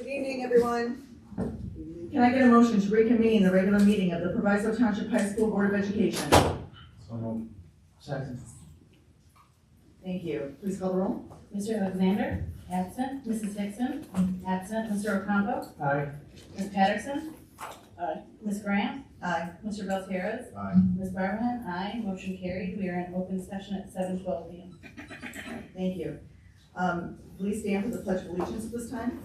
Good evening, everyone. Can I get a motion to reconvene the regular meeting of the Proviso Township High School Board of Education? Second. Thank you. Please call the roll. Mr. Alexander, absent. Mrs. Dixon, absent. Mr. Ocampo, Aye. Ms. Patterson, aye. Ms. Grant, Aye. Mr. Belterres, Aye. Ms. Barberman, aye. Motion carried. We are in open session at 7:12 p.m. Thank you. Please stand for the Pledge of Allegiance at this time.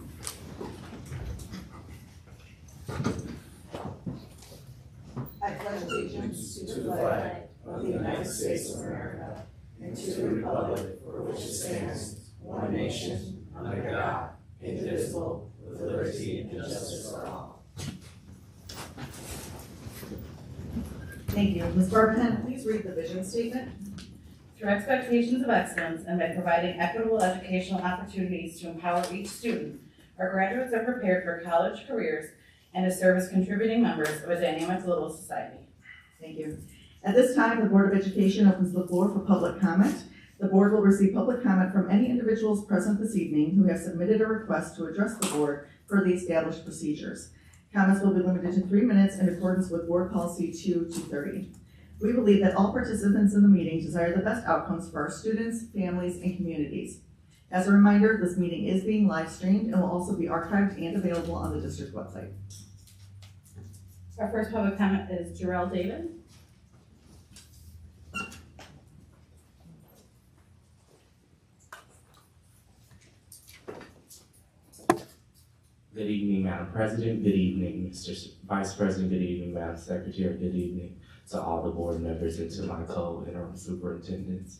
I pledge allegiance to the flag of the United States of America and to the republic for which it stands, one nation, under God, indivisible, with liberty and justice for all. Thank you. Ms. Barberman, please read the vision statement. Through expectations of excellence and by providing equitable educational opportunities to empower each student, our graduates are prepared for college careers and to serve as contributing members of a dynamic global society. Thank you. At this time, the Board of Education opens the floor for public comment. The board will receive public comment from any individuals present this evening who have submitted a request to address the board per the established procedures. Comments will be limited to 3 minutes in accordance with Board Policy 2-230. We believe that all participants in the meeting desire the best outcomes for our students, families, and communities. As a reminder, this meeting is being live streamed and will also be archived and available on the district website. Our first public comment is Jarrell David. Good evening, Madam President. Good evening, Mr. Vice President. Good evening, Madam Secretary. Good evening to all the board members and to my co-interim superintendents.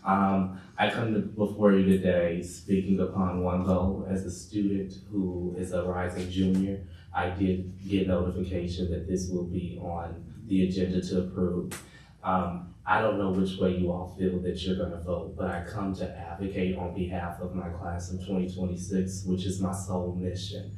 I come before you today speaking upon one goal. As a student who is a rising junior, I did get notification that this will be on the agenda to approve. I don't know which way you all feel that you're gonna vote, but I come to advocate on behalf of my class of 2026, which is my sole mission.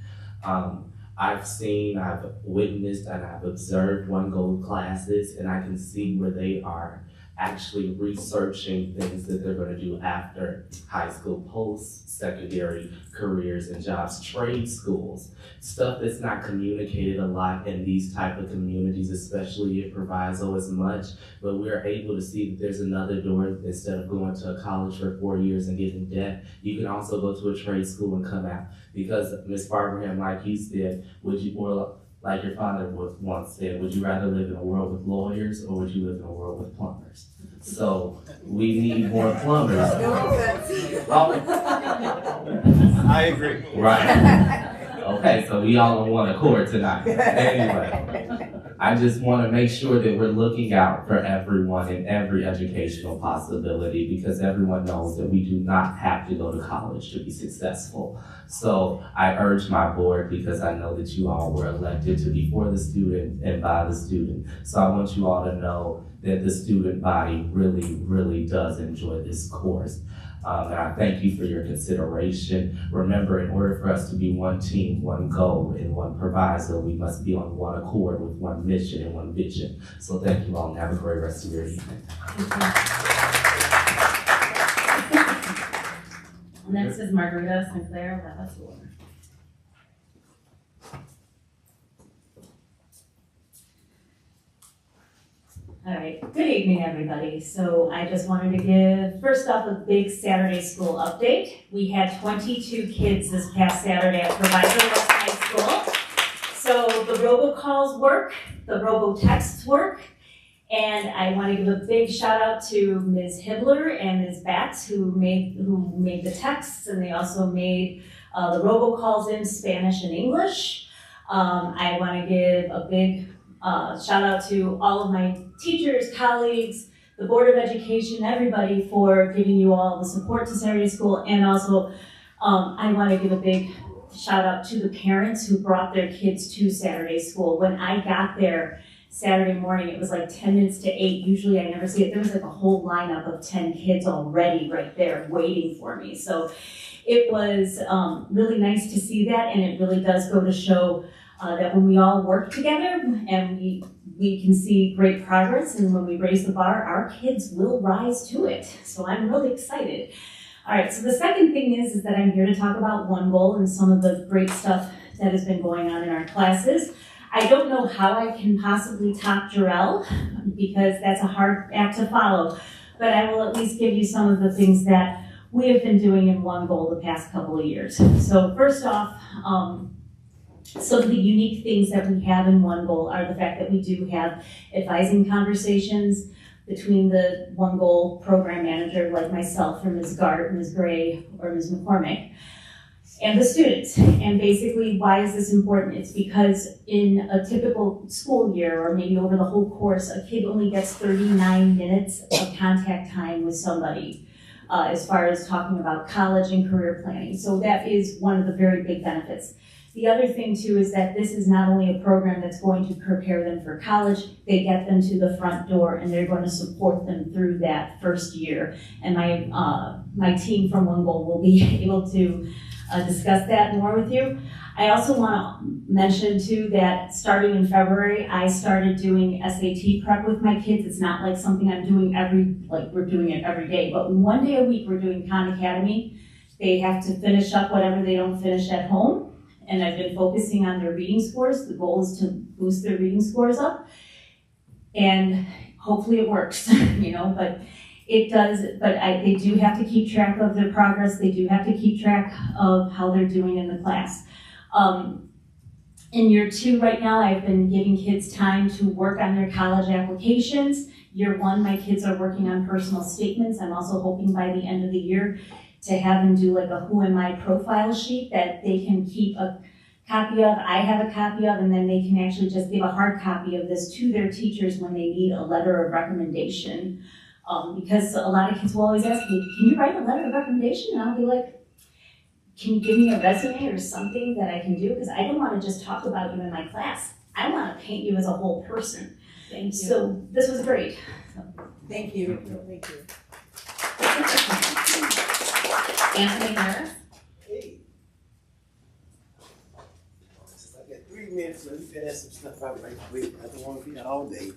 I've seen, I've witnessed, and I've observed One Goal classes, and I can see where they are actually researching things that they're gonna do after high school, post-secondary careers and jobs, trade schools, stuff that's not communicated a lot in these type of communities, especially at Proviso as much, but we're able to see that there's another door. Instead of going to a college for 4 years and getting debt, you can also go to a trade school and come out. Because Ms. Barberham, like you said, would you, or like your father once said, would you rather live in a world with lawyers or would you live in a world with plumbers? So we need more plumbers. I agree. Right. Okay, so we all on one accord tonight. Anyway, I just want to make sure that we're looking out for everyone in every educational possibility, because everyone knows that we do not have to go to college to be successful. So I urge my board, because I know that you all were elected to be for the student and by the student. So I want you all to know that the student body really, really does enjoy this course. And I thank you for your consideration. Remember, in order for us to be one team, one goal, and one proviso, we must be on one accord with one mission and one vision. So thank you all, and have a great rest of your evening. Next is Margarita Sinclair Lavasseur. All right, good evening, everybody. So I just wanted to give, first off, a big Saturday school update. We had 22 kids this past Saturday at Proviso West High School. So the robocalls work, the robotexts work, and I want to give a big shout out to Ms. Hibbler and Ms. Batts who made the texts, and they also made the robocalls in Spanish and English. I want to give a big shout out to all of my teachers, colleagues, the Board of Education, everybody for giving you all the support to Saturday school. And also, I want to give a big shout out to the parents who brought their kids to Saturday school. When I got there Saturday morning, it was like 10 minutes to 8. Usually I never see it. There was like a whole lineup of 10 kids already right there waiting for me. So it was really nice to see that, and it really does go to show that when we all work together and we can see great progress, and when we raise the bar, our kids will rise to it. So I'm really excited. All right, so the second thing is that I'm here to talk about One Goal and some of the great stuff that has been going on in our classes. I don't know how I can possibly top Jarrell, because that's a hard act to follow, but I will at least give you some of the things that we have been doing in One Goal the past couple of years. So first off, some of the unique things that we have in One Goal are the fact that we do have advising conversations between the One Goal program manager like myself, or Ms. Gart, Ms. Gray, or Ms. McCormick, and the students. And basically, why is this important? It's because in a typical school year, or maybe over the whole course, a kid only gets 39 minutes of contact time with somebody as far as talking about college and career planning. So that is one of the very big benefits. The other thing too is that this is not only a program that's going to prepare them for college, they get them to the front door and they're going to support them through that first year. And my team from One Goal will be able to discuss that more with you. I also want to mention too that starting in February, I started doing SAT prep with my kids. It's not like something I'm doing we're doing it every day, but one day a week we're doing Khan Academy. They have to finish up whatever they don't finish at home. And I've been focusing on their reading scores. The goal is to boost their reading scores up. And hopefully it works, but it does, they do have to keep track of their progress. They do have to keep track of how they're doing in the class. In year 2 right now, I've been giving kids time to work on their college applications. Year 1, my kids are working on personal statements. I'm also hoping by the end of the year to have them do like a who am I profile sheet that they can keep a copy of, I have a copy of, and then they can actually just give a hard copy of this to their teachers when they need a letter of recommendation. Because a lot of kids will always ask me, can you write a letter of recommendation? And I'll be like, can you give me a resume or something that I can do? Because I don't want to just talk about you in my class. I want to paint you as a whole person. Thank you. So this was great. Thank you. Thank you. Anthony Harris? Hey. Since I got 3 minutes, let me pass some stuff out right quick. I don't want to be out all day.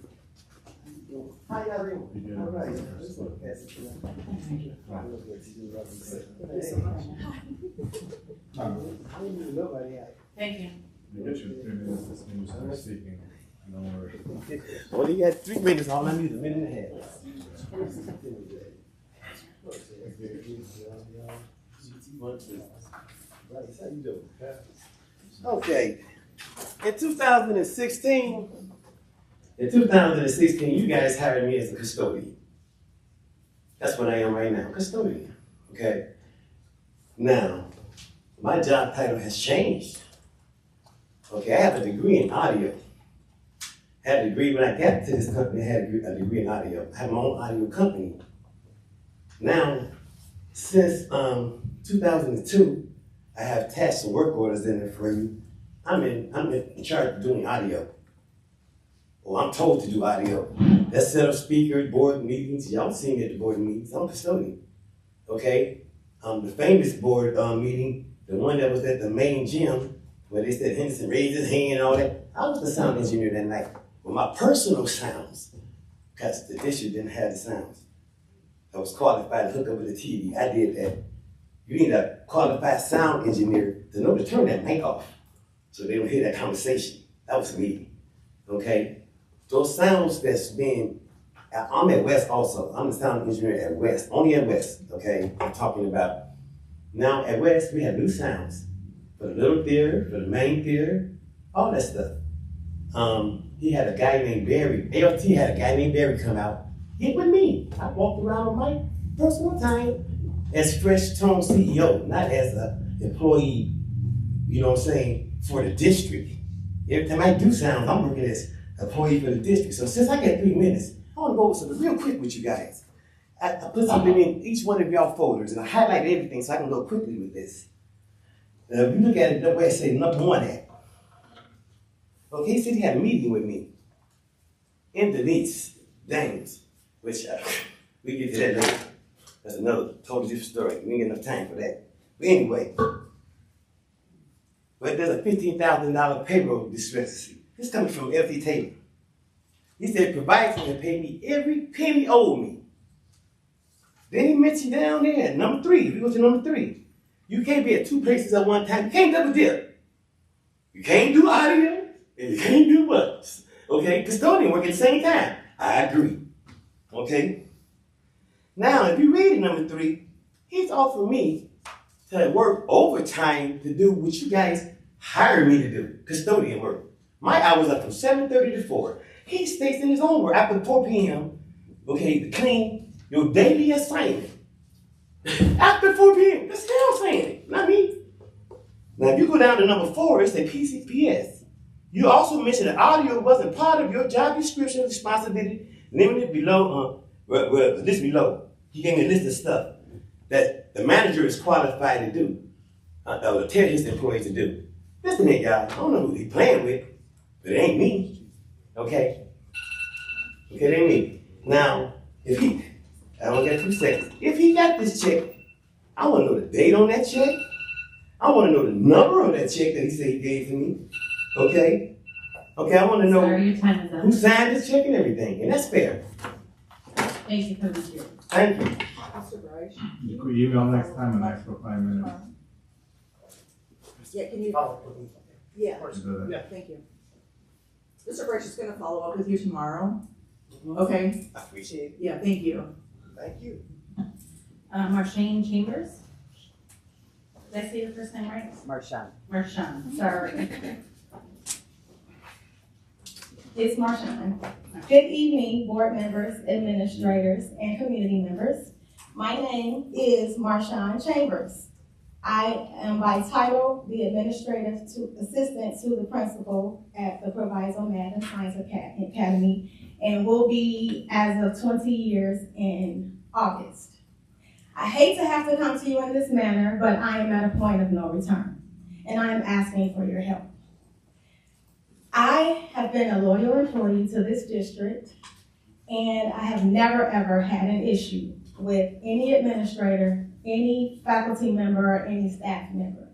How y'all doing? All right. Let's pass it to them. I don't even know about that. Thank you. You get your 3 minutes as soon as you start speaking. Don't worry. Well, you got 3 minutes. All I need is a minute and a half. Okay. In 2016, you guys hired me as a custodian. That's what I am right now, custodian. Okay. Now, my job title has changed. Okay, I have a degree in audio. I had a degree when I got to this company. I had a degree in audio. I have my own audio company. Now, since 2002, I have tasks and work orders in there for you. I'm in charge of doing audio. Well, I'm told to do audio. That's set up speakers, board meetings. Y'all see me at the board meetings. I'm a custodian. Okay? The famous board meeting, the one that was at the main gym, where they said Henderson raised his hand and all that. I was the sound engineer that night. But my personal sounds, because the district didn't have the sounds, I was qualified to hook up with the TV. I did that. You need a qualified sound engineer to know to turn that mic off so they don't hear that conversation. That was me. Okay? Those sounds that's been, I'm at West also. I'm the sound engineer at West, only at West, okay? I'm talking about, now at West, we have new sounds for the little theater, for the main theater, all that stuff. He had a guy named Barry, ALT had a guy named Barry come out, hit with me. I walked around on my personal time as Fresh Tone CEO, not as an employee, you know what I'm saying, for the district. Every time I do sounds, I'm working as employee for the district. So since I got 3 minutes, I want to go over something real quick with you guys. I put something in each one of y'all folders and I highlighted everything so I can go quickly with this. Now, if you look at it, the way I say number 1 at. Okay, he said he had a meeting with me in Denise Dames, which we get to that later. That's another totally different story. We ain't got enough time for that. But anyway, but there's a $15,000 payroll discrepancy. This coming from L.T. Taylor. He said, Proviso can pay me every penny owed me. Then he mentioned down there, number 3, if you go to number 3, you can't be at 2 places at one time. You can't double dip. You can't do audio, and you can't do what? Okay, custodian work at the same time. I agree. Okay? Now, if you read number 3, he's offering me to work overtime to do what you guys hired me to do, custodian work. My hours are from 7:30 to 4. He states in his own work after 4 p.m., okay, to clean your daily assignment. After 4 p.m., that's him saying it, not me. Now, if you go down to number 4, it's a PCPS. You also mentioned that audio wasn't part of your job description responsibility, limited below, list below. He gave me a list of stuff that the manager is qualified to do, or to tell his employees to do. Listen here, y'all. I don't know who he playing with, but it ain't me. Okay? Okay, it ain't me. Now, if he, I only got 2 seconds. If he got this check, I want to know the date on that check. I want to know the number on that check that he said he gave to me. Okay? Okay, I want to know Sorry, your time is up. who signed this check and everything, and that's fair. Thank you for this year. Thank you. Mr. Bryce? You could email next time and ask for 5 minutes. Yeah, can you? Yeah, thank you. Mr. Bryce is gonna follow up with you tomorrow. Okay? I appreciate it. Yeah, thank you. Thank you. Marshane Chambers. Did I say your first name right? Marshane, sorry. It's Marshawn. Good evening, board members, administrators, and community members. My name is Marshawn Chambers. I am by title the administrative assistant to the principal at the Proviso Math and Science Academy, and will be as of 20 years in August. I hate to have to come to you in this manner, but I am at a point of no return, and I am asking for your help. I have been a loyal employee to this district, and I have never ever had an issue with any administrator, any faculty member, or any staff member.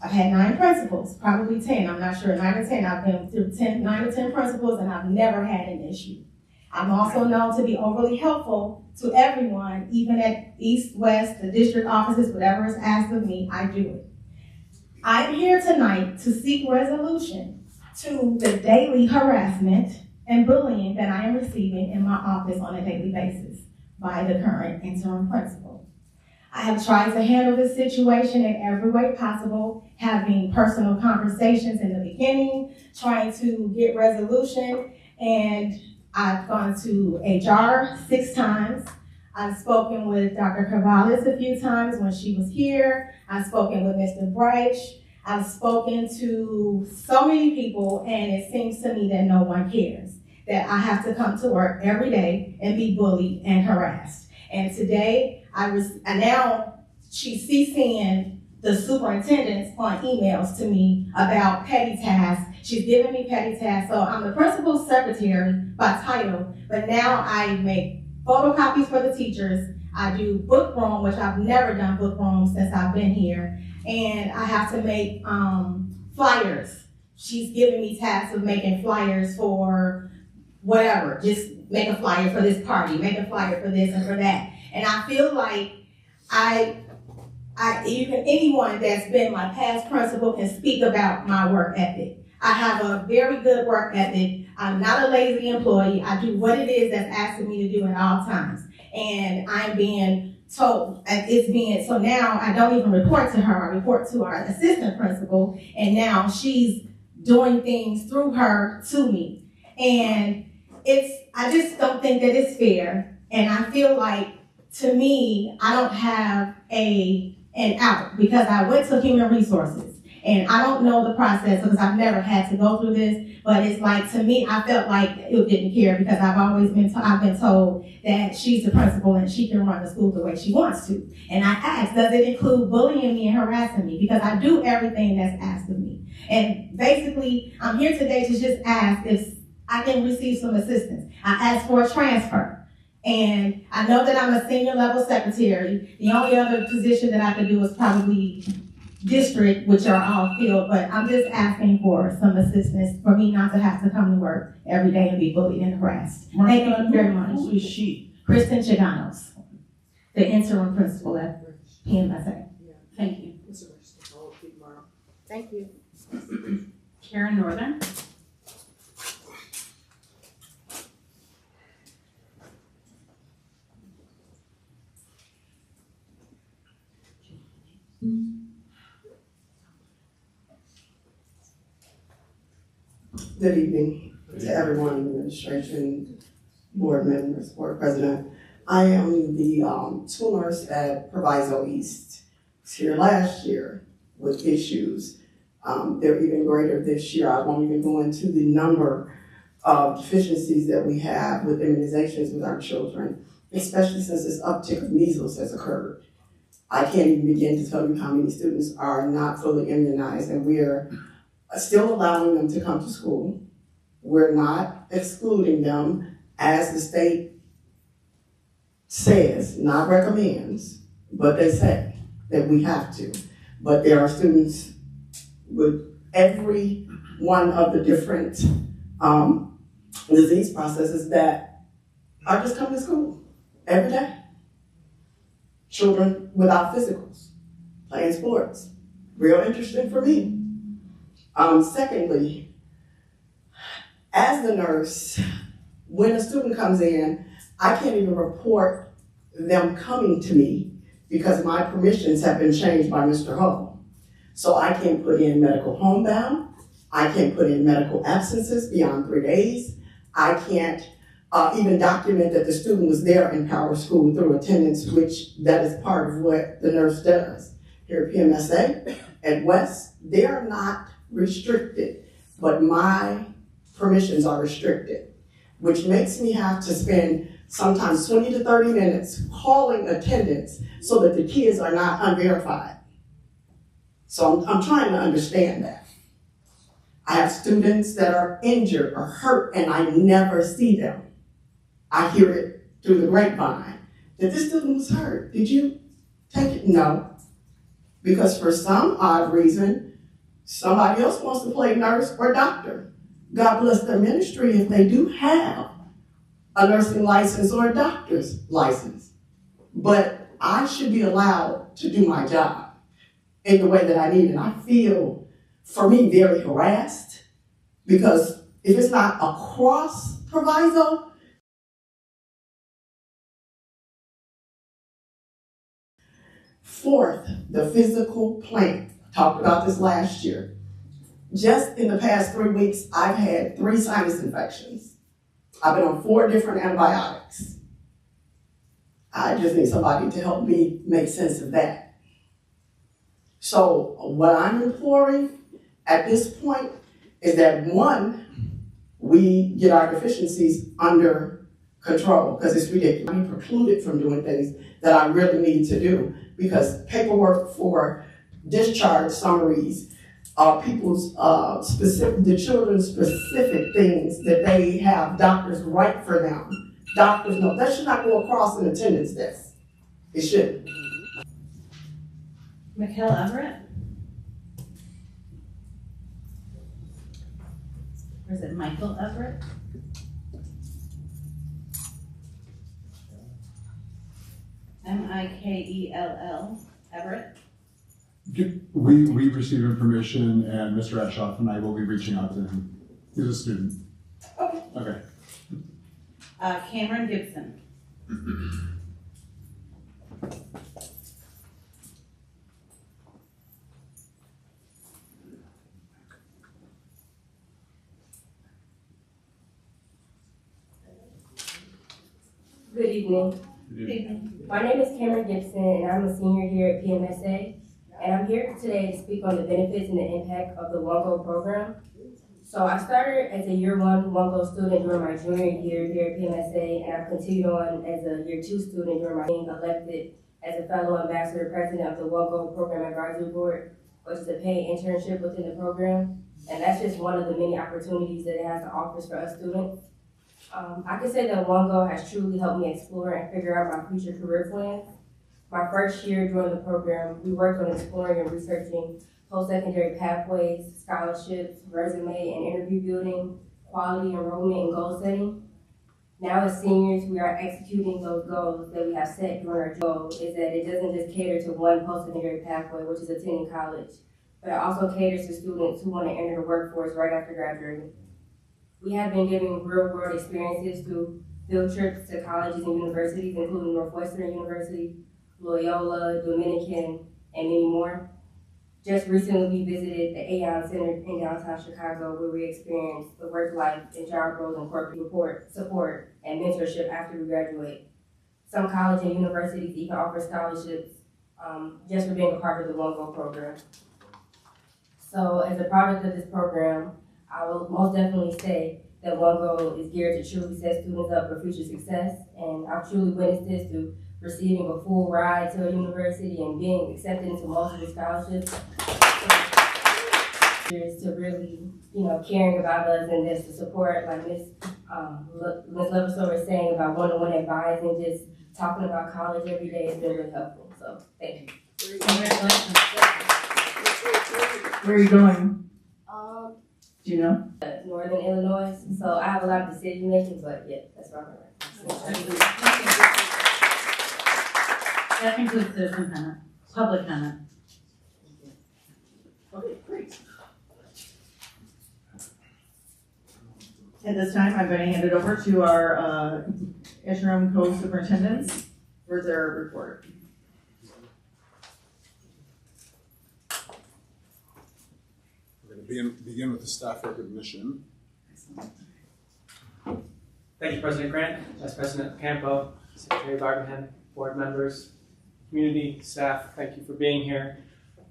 I've had 9 principals, probably 10, I'm not sure, 9 or 10. I've been through 9 or 10 principals, and I've never had an issue. I'm also known to be overly helpful to everyone, even at East, West, the district offices, whatever is asked of me, I do it. I'm here tonight to seek resolution to the daily harassment and bullying that I am receiving in my office on a daily basis by the current interim principal. I have tried to handle this situation in every way possible, having personal conversations in the beginning, trying to get resolution, and I've gone to HR 6 times. I've spoken with Dr. Carvallis a few times when she was here. I've spoken with Mr. Bright. I've spoken to so many people, and it seems to me that no one cares, that I have to come to work every day and be bullied and harassed. And today, now she's CCing the superintendents on emails to me about petty tasks. She's giving me petty tasks. So I'm the principal's secretary by title, but now I make photocopies for the teachers. I do book room, which I've never done book room since I've been here. And I have to make flyers. She's giving me tasks of making flyers for whatever. Just make a flyer for this party, make a flyer for this and for that. And I feel like anyone that's been my past principal can speak about my work ethic. I have a very good work ethic. I'm not a lazy employee. I do what it is that's asking me to do at all times. And I'm being told, so now I don't even report to her. I report to our assistant principal, and now she's doing things through her to me. And I just don't think that it's fair. And I feel like, to me, I don't have an out, because I went to human resources. And I don't know the process because I've never had to go through this, but it's like, to me, I felt like it didn't care, because I've been told that she's the principal and she can run the school the way she wants to. And I asked, does it include bullying me and harassing me? Because I do everything that's asked of me. And basically, I'm here today to just ask if I can receive some assistance. I asked for a transfer. And I know that I'm a senior level secretary. The only other position that I could do is probably district, which are all filled, but I'm just asking for some assistance for me not to have to come to work every day and be bullied and harassed. Thank you very much. Who is she? Kristen Chiganos. the interim principal at PMSA. Thank you. Thank you. Karen Northern. Good evening to everyone in the administration, board members, board president. I am the school nurse at Proviso East. I was here last year with issues. They're even greater this year. I won't even go into the number of deficiencies that we have with immunizations with our children, especially since this uptick of measles has occurred. I can't even begin to tell you how many students are not fully immunized, and we're still allowing them to come to school. We're not excluding them as the state says, not recommends, but they say that we have to. But there are students with every one of the different disease processes that are just coming to school every day. Children without physicals, playing sports, real interesting for me. Secondly, as the nurse, when a student comes in, I can't even report them coming to me because my permissions have been changed by Mr. Hull. So I can't put in medical homebound. I can't put in medical absences beyond 3 days. I can't even document that the student was there in Power School through attendance, which that is part of what the nurse does. Here at PMSA, at West, they are not restricted, but my permissions are restricted, which makes me have to spend sometimes 20 to 30 minutes calling attendance so that the kids are not unverified. So I'm trying to understand that. I have students that are injured or hurt and I never see them. I hear it through the grapevine that this student was hurt. Did you take it? No. Because for some odd reason, somebody else wants to play nurse or doctor. God bless their ministry if they do have a nursing license or a doctor's license. But I should be allowed to do my job in the way that I need. And I feel, for me, very harassed because if it's not across Proviso, fourth, the physical plant. I talked about this last year. Just in the past 3 weeks, I've had 3 sinus infections. I've been on 4 different antibiotics. I just need somebody to help me make sense of that. So what I'm imploring at this point is that, one, we get our deficiencies under control, because it's ridiculous. I'm precluded from doing things that I really need to do, because paperwork for discharge summaries, people's the children's specific things that they have doctors write for them. Doctors know that should not go across an attendance desk. It shouldn't. Mikhail Everett. Or is it Michael Everett? Mikel Everett. We received information, and Mr. Eshoff and I will be reaching out to him. He's a student. Okay. Okay. Cameron Gibson. Good evening. Good evening. My name is Cameron Gibson, and I'm a senior here at PMSA. And I'm here today to speak on the benefits and the impact of the OneGo program. So I started as a year 1 OneGo student during my junior year here at PMSA, and I've continued on as a year 2 student during my being elected as a fellow ambassador president of the OneGo program advisory board, which is a paid internship within the program. And that's just one of the many opportunities that it has to offer for us students. I can say that OneGo has truly helped me explore and figure out my future career plans. My first year during the program, we worked on exploring and researching post-secondary pathways, scholarships, resume and interview building, quality enrollment and goal setting. Now as seniors, we are executing those goals that we have set during our goal is that it doesn't just cater to one post-secondary pathway, which is attending college, but it also caters to students who want to enter the workforce right after graduating. We have been giving real-world experiences through field trips to colleges and universities, including Northwestern University, Loyola, Dominican, and many more. Just recently, we visited the Aon Center in downtown Chicago, where we experienced the work life and job roles and corporate support and mentorship after we graduate. Some colleges and universities even offer scholarships just for being a part of the One Goal program. So as a product of this program, I will most definitely say that One Goal is geared to truly set students up for future success, and I've truly witnessed this through receiving a full ride to a university and being accepted into multiple scholarships. To really, caring about us and just the support, like Ms. Leverson was saying about one-on-one advice and just talking about college every day has been really helpful. So thank you. Congratulations. Where are you going? Do you know? Northern Illinois, so I have a lot of decision making, but yeah, that's where I'm at. That concludes citizen comment, public comment. Okay, great. At this time, I'm going to hand it over to our interim co-superintendents for their report. We're going to begin with the staff recognition. Thank you, President Grant, Vice President Campo, Secretary Barbenheimer, board members, community, staff, thank you for being here.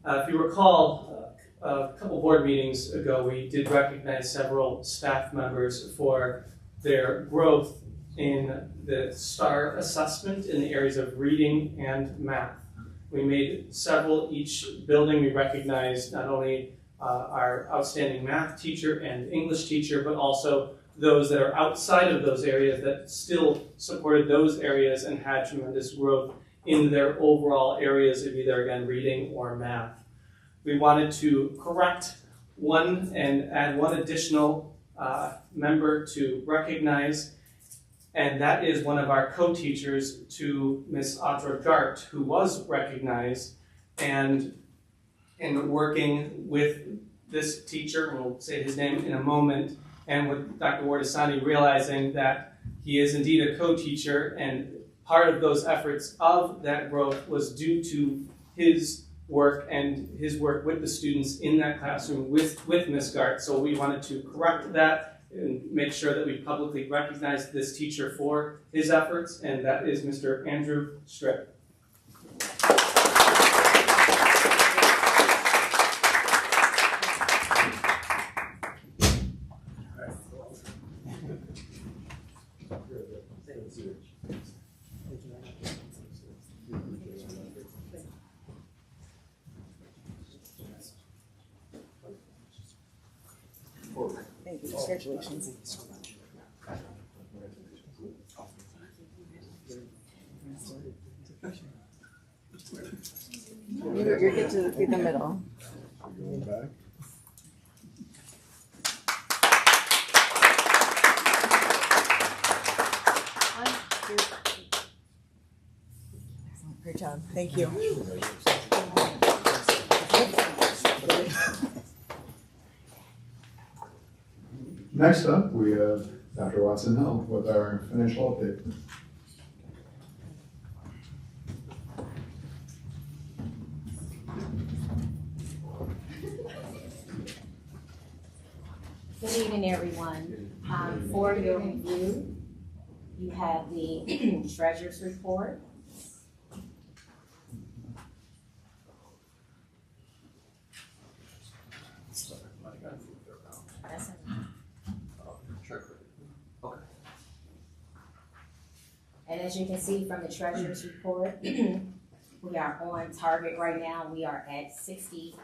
If you recall, a couple board meetings ago, we did recognize several staff members for their growth in the STAR assessment in the areas of reading and math. We made several each building. We recognized not only our outstanding math teacher and English teacher, but also those that are outside of those areas that still supported those areas and had tremendous growth in their overall areas of either, again, reading or math. We wanted to correct one and add one additional member to recognize, and that is one of our co-teachers to Miss Audra Gart, who was recognized, and in working with this teacher, and we'll say his name in a moment, and with Dr. Wardasani realizing that he is indeed a co-teacher, and part of those efforts of that growth was due to his work and his work with the students in that classroom with Ms. Gart. So we wanted to correct that and make sure that we publicly recognize this teacher for his efforts, and that is Mr. Andrew Stripp. Thank you. Congratulations. You get to be the middle. Back. Great job. Thank you. Next up, we have Dr. Watson Hill with our financial update. Good evening, everyone. For your review, you have the treasurer's report. That's it. And as you can see from the treasurer's report, we are on target right now. We are at 60%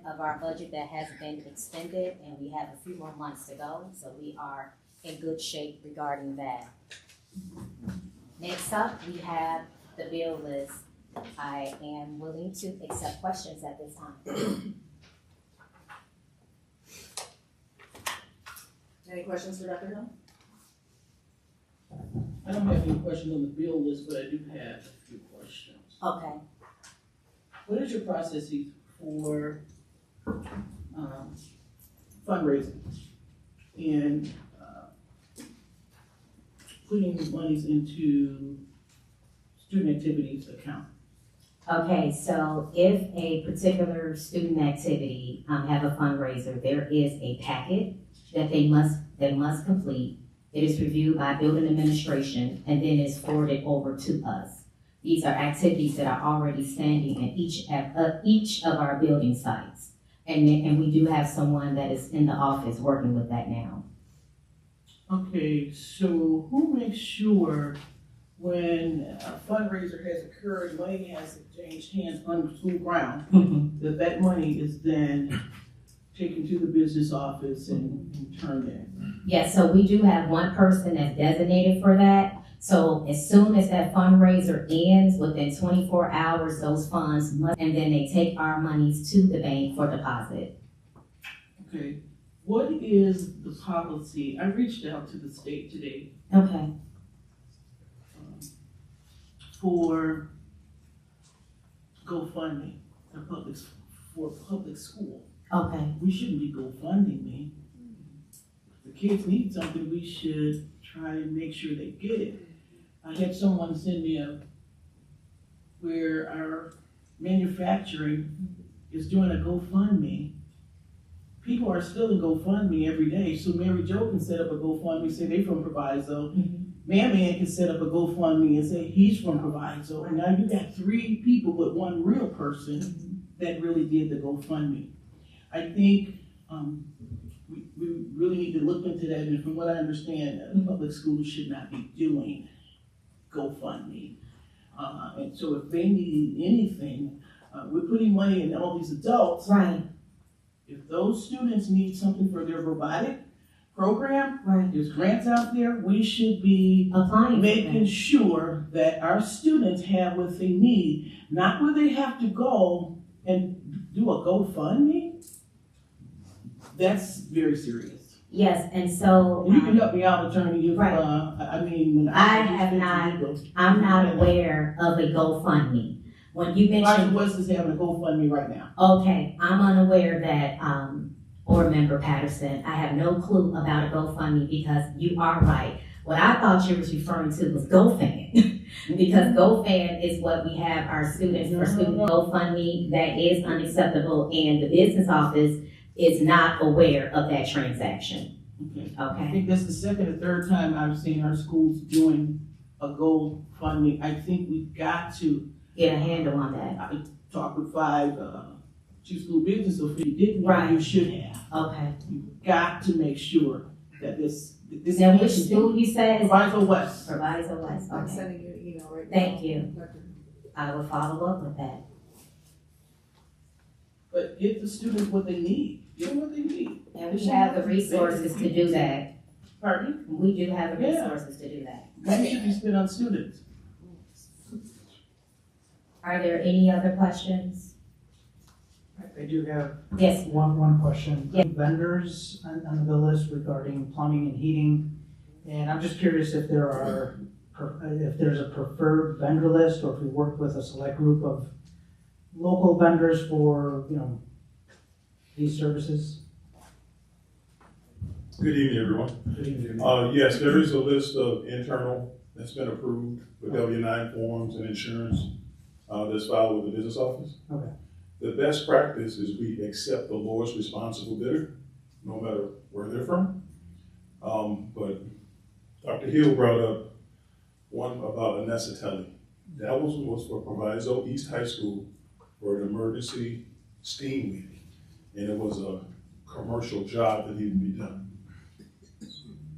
of our budget that has been expended, and we have a few more months to go, so we are in good shape regarding that. Next up, we have the bill list. I am willing to accept questions at this time. Any questions for Dr. Hill? I don't have any questions on the bill list, but I do have a few questions. Okay. What is your process for fundraising and putting monies into student activities account? Okay, so if a particular student activity have a fundraiser, there is a packet that they must complete. It is reviewed by building administration and then is forwarded over to us. These are activities that are already standing at each of our building sites. And we do have someone that is in the office working with that now. Okay, so who makes sure when a fundraiser has occurred, money has changed hands on the school ground, that money is then taken to the business office and turned in? Yes, so we do have one person that's designated for that. So as soon as that fundraiser ends, within 24 hours, those funds must, and then they take our monies to the bank for deposit. Okay, what is the policy? I reached out to the state today. Okay. For GoFundMe, for public school. Okay. We shouldn't be GoFunding me. If the kids need something, we should try and make sure they get it. I had someone send me where our manufacturing is doing a GoFundMe. People are still in GoFundMe every day, so Mary Jo can set up a GoFundMe, say they from Proviso. Man can set up a GoFundMe and say he's from Proviso. And now you got 3 people but 1 real person that really did the GoFundMe. I think we really need to look into that, and from what I understand, public schools should not be doing GoFundMe. And so if they need anything, we're putting money in all these adults. Right. If those students need something for their robotic program, right, there's grants out there, we should be applying, making sure that our students have what they need, not where they have to go and do a GoFundMe. That's very serious. Yes, and so you can help me out, attorney. If, right. I mean, when I'm not aware of a GoFundMe. When you mentioned West is having a GoFundMe right now. Okay, I'm unaware that Board Member Patterson, I have no clue about a GoFundMe because you are right. What I thought you was referring to was GoFan. Because GoFan is what we have our students for student GoFundMe. That is unacceptable, and the business office is not aware of that transaction. Okay. Okay. I think that's the second or third time I've seen our schools doing a GoFundMe. I think we've got to get a handle on that. I talked with 5 chief school business officials. Right. You should have. Okay. You've got to make sure that this. Now, which school you said? Proviso West. Proviso West. Okay. I'm sending you an email right now. Thank you. I will follow up with that. But give the students what they need. Give them what they need. And we have the resources to do that. Pardon? We do have the resources to do that. Money should be spent on students. Are there any other questions? I do have yes. one question. Yes. Vendors on the bill list regarding plumbing and heating, and I'm just curious if there's a preferred vendor list, or if we work with a select group of local vendors for these services. Good evening, everyone. Good evening. Yes, there is a list of internal that's been approved with W-9 forms and insurance that's filed with the business office. Okay. The best practice is we accept the lowest responsible bidder, no matter where they're from. But Dr. Hill brought up one about Anessa. That was for Proviso East High School for an emergency steam meeting. And it was a commercial job that needed to be done.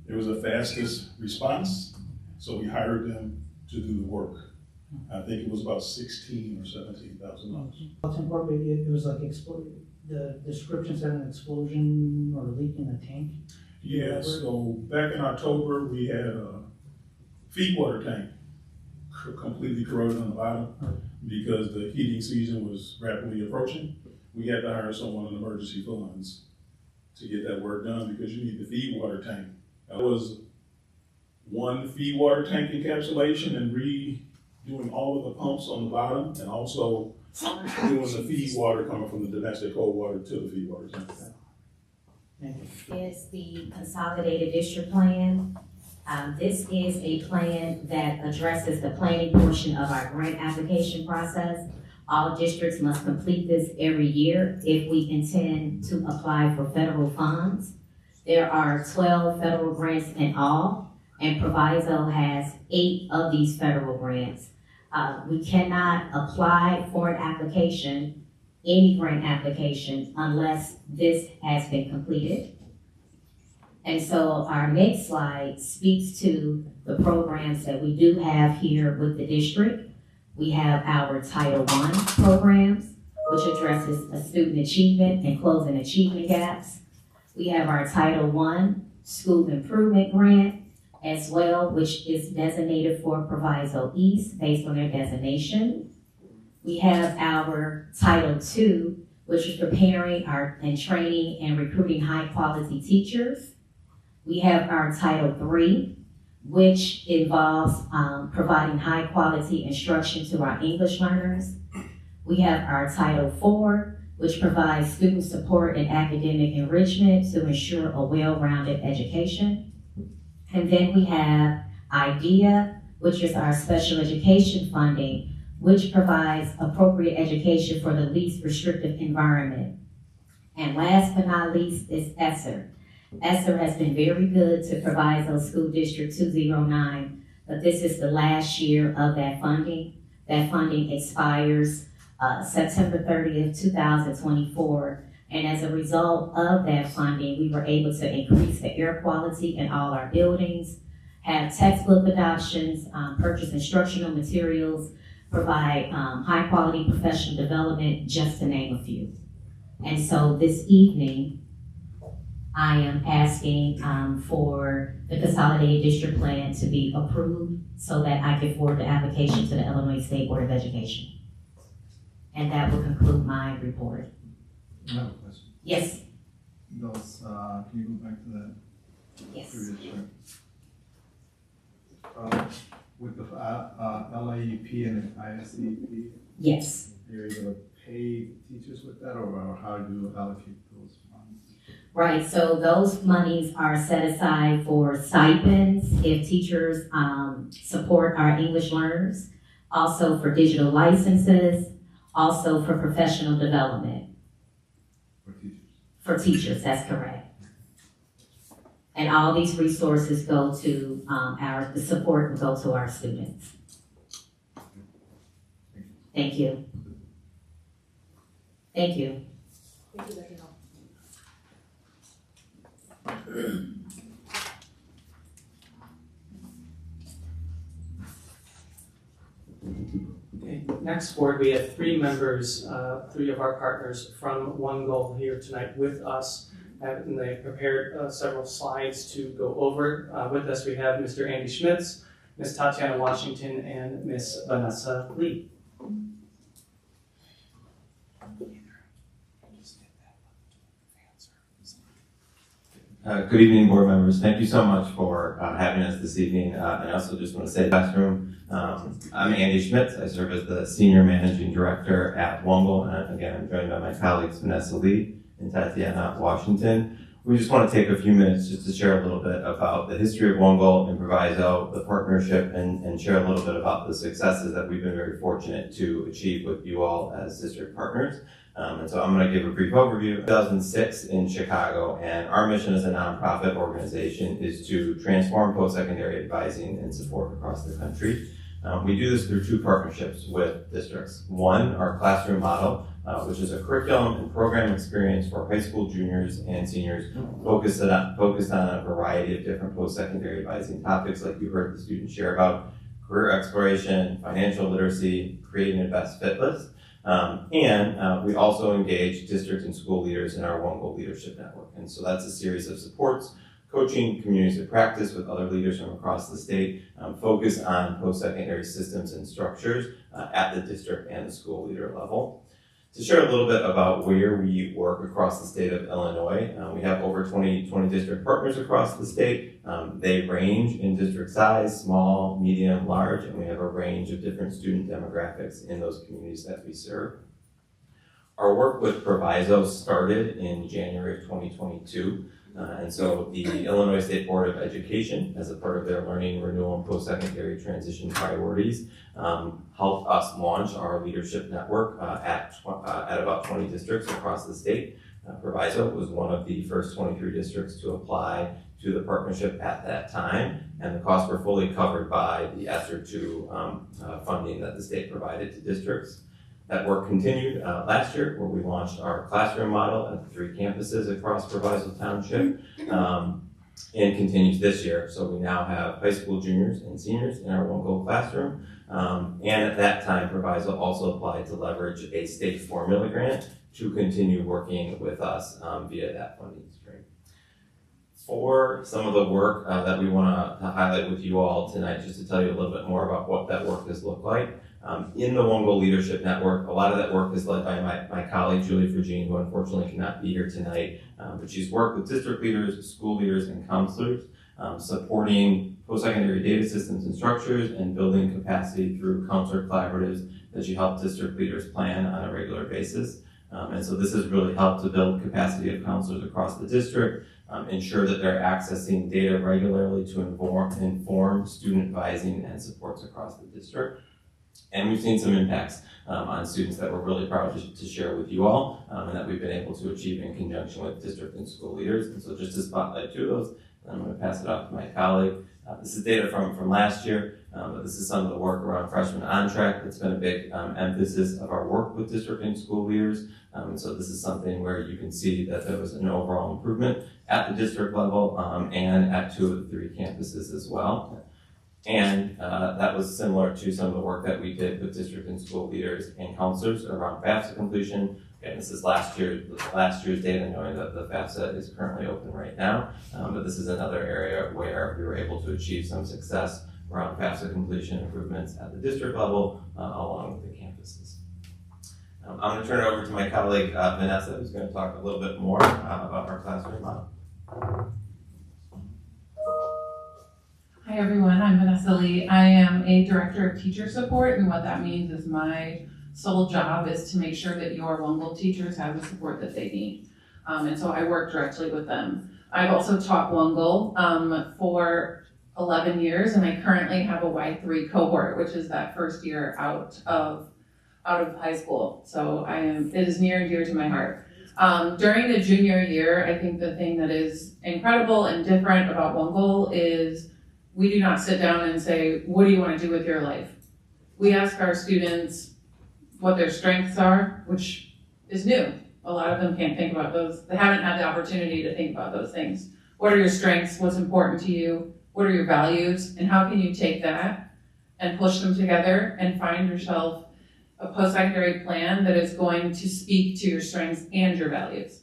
It was the fastest response, so we hired them to do the work. I think it was about $16,000 or $17,000. It was like the description said an explosion or a leak in a tank. Yeah, so back in October, we had a feed water tank completely corroded on the bottom because the heating season was rapidly approaching. We had to hire someone in emergency funds to get that work done because you need the feed water tank. That was one feed water tank encapsulation and redoing all of the pumps on the bottom, and also doing the feed water coming from the domestic cold water to the feed water tank. Is the consolidated district plan. This is a plan that addresses the planning portion of our grant application process. All districts must complete this every year if we intend to apply for federal funds. There are 12 federal grants in all, and Proviso has 8 of these federal grants. We cannot apply for an application, any grant application, unless this has been completed. And so our next slide speaks to the programs that we do have here with the district. We have our Title I programs, which addresses student achievement and closing achievement gaps. We have our Title I School Improvement Grant as well, which is designated for Proviso East based on their designation. We have our Title II, which is preparing and training and recruiting high quality teachers. We have our Title III, which involves providing high quality instruction to our English learners. We have our Title IV, which provides student support and academic enrichment to ensure a well-rounded education. And then we have IDEA, which is our special education funding, which provides appropriate education for the least restrictive environment. And last but not least is ESSER. ESSER has been very good to Proviso School District 209, but this is the last year of that funding. That funding expires September 30th, 2024. And as a result of that funding, we were able to increase the air quality in all our buildings, have textbook adoptions, purchase instructional materials, provide high quality professional development, just to name a few. And so this evening, I am asking for the Consolidated District Plan to be approved so that I can forward the application to the Illinois State Board of Education. And that will conclude my report. I have a question. Yes. Those, can you go back to that Yes. previous chart? With the LAEP and the ISEP? Yes. You're able to pay teachers with that, or how do you allocate those funds? Right, so those monies are set aside for stipends if teachers support our English learners, also for digital licenses, also for professional development. For teachers? For teachers, that's correct. And all these resources go to the support will go to our students. Thank you. Thank you. Thank you, Becky. Okay, next board, we have 3 members, 3 of our partners from One Goal here tonight with us. And they prepared several slides to go over. With us, we have Mr. Andy Schmitz, Ms. Tatiana Washington, and Ms. Vanessa Lee. Good evening, board members. Thank you so much for having us this evening. I also just want to say, classroom, I'm Andy Schmitz. I serve as the Senior Managing Director at Wongle. And again, I'm joined by my colleagues, Vanessa Lee and Tatiana Washington. We just want to take a few minutes just to share a little bit about the history of Wongle and Proviso, the partnership, and share a little bit about the successes that we've been very fortunate to achieve with you all as district partners. And so I'm going to give a brief overview. 2006 in Chicago, and our mission as a nonprofit organization is to transform post-secondary advising and support across the country. We do this through 2 partnerships with districts. One, our classroom model, which is a curriculum and program experience for high school juniors and seniors focused on a variety of different post-secondary advising topics like you heard the students share about: career exploration, financial literacy, creating a best fit list. And we also engage district and school leaders in our One Goal Leadership Network. And so that's a series of supports, coaching communities of practice with other leaders from across the state, focused on post-secondary systems and structures at the district and the school leader level. To share a little bit about where we work across the state of Illinois, we have over 20 district partners across the state. They range in district size, small, medium, large, and we have a range of different student demographics in those communities that we serve. Our work with Proviso started in January of 2022. And so the Illinois State Board of Education, as a part of their learning, renewal, and post-secondary transition priorities, helped us launch our leadership network at about 20 districts across the state. Proviso was one of the first 23 districts to apply to the partnership at that time, and the costs were fully covered by the ESSER II funding that the state provided to districts. That work continued last year, where we launched our classroom model at the 3 campuses across Proviso Township, and continues this year. So we now have high school juniors and seniors in our one goal classroom. And at that time, Proviso also applied to leverage a state formula grant to continue working with us via that funding stream. For some of the work that we want to highlight with you all tonight, just to tell you a little bit more about what that work has looked like. In the One Goal Leadership Network, a lot of that work is led by my colleague, Julie Frugine, who unfortunately cannot be here tonight, but she's worked with district leaders, school leaders, and counselors, supporting post-secondary data systems and structures and building capacity through counselor collaboratives that she helped district leaders plan on a regular basis. And so this has really helped to build capacity of counselors across the district, ensure that they're accessing data regularly to inform student advising and supports across the district. And we've seen some impacts on students that we're really proud to share with you all, and that we've been able to achieve in conjunction with district and school leaders. And so just to spotlight 2 of those, I'm going to pass it off to my colleague. This is data from last year, but this is some of the work around Freshmen on Track. That's been a big emphasis of our work with district and school leaders. And so this is something where you can see that there was an overall improvement at the district level and at 2 of the 3 campuses as well. And that was similar to some of the work that we did with district and school leaders and counselors around FAFSA completion. Again, this is last year's data, knowing that the FAFSA is currently open right now. But this is another area where we were able to achieve some success around FAFSA completion improvements at the district level, along with the campuses. I'm going to turn it over to my colleague, Vanessa, who's going to talk a little bit more about our classroom model. Hi everyone, I'm Vanessa Lee. I am a director of teacher support, and what that means is my sole job is to make sure that your One Goal teachers have the support that they need. And so I work directly with them. I've also taught One Goal for 11 years, and I currently have a Y3 cohort, which is that first year out of high school. So it is near and dear to my heart. During the junior year, I think the thing that is incredible and different about One Goal is we do not sit down and say, what do you want to do with your life? We ask our students what their strengths are, which is new. A lot of them can't think about those. They haven't had the opportunity to think about those things. What are your strengths? What's important to you? What are your values? And how can you take that and push them together and find yourself a post-secondary plan that is going to speak to your strengths and your values?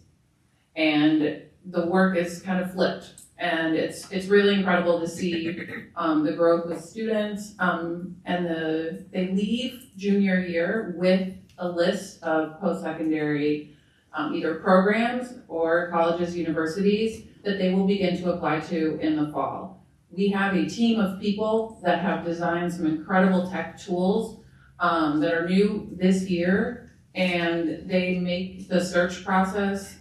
And the work is kind of flipped. And it's really incredible to see the growth with students, and they leave junior year with a list of post-secondary either programs or colleges, universities that they will begin to apply to in the fall. We have a team of people that have designed some incredible tech tools that are new this year, and they make the search process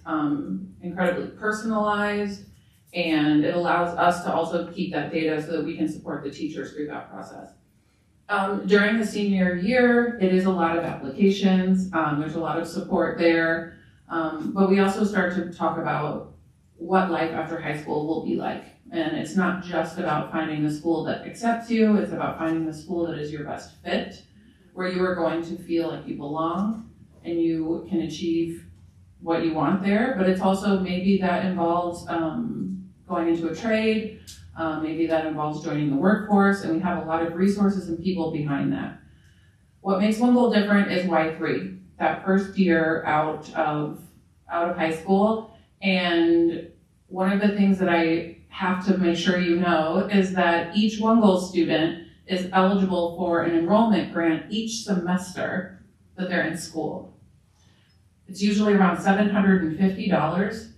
incredibly personalized. And it allows us to also keep that data so that we can support the teachers through that process. During the senior year, it is a lot of applications. There's a lot of support there. But we also start to talk about what life after high school will be like. And it's not just about finding the school that accepts you. It's about finding the school that is your best fit, where you are going to feel like you belong and you can achieve what you want there. But it's also maybe that involves going into a trade, maybe that involves joining the workforce, and we have a lot of resources and people behind that. What makes One Goal different is Y3, that first year out of high school. And one of the things that I have to make sure you know is that each One Goal student is eligible for an enrollment grant each semester that they're in school. It's usually around $750.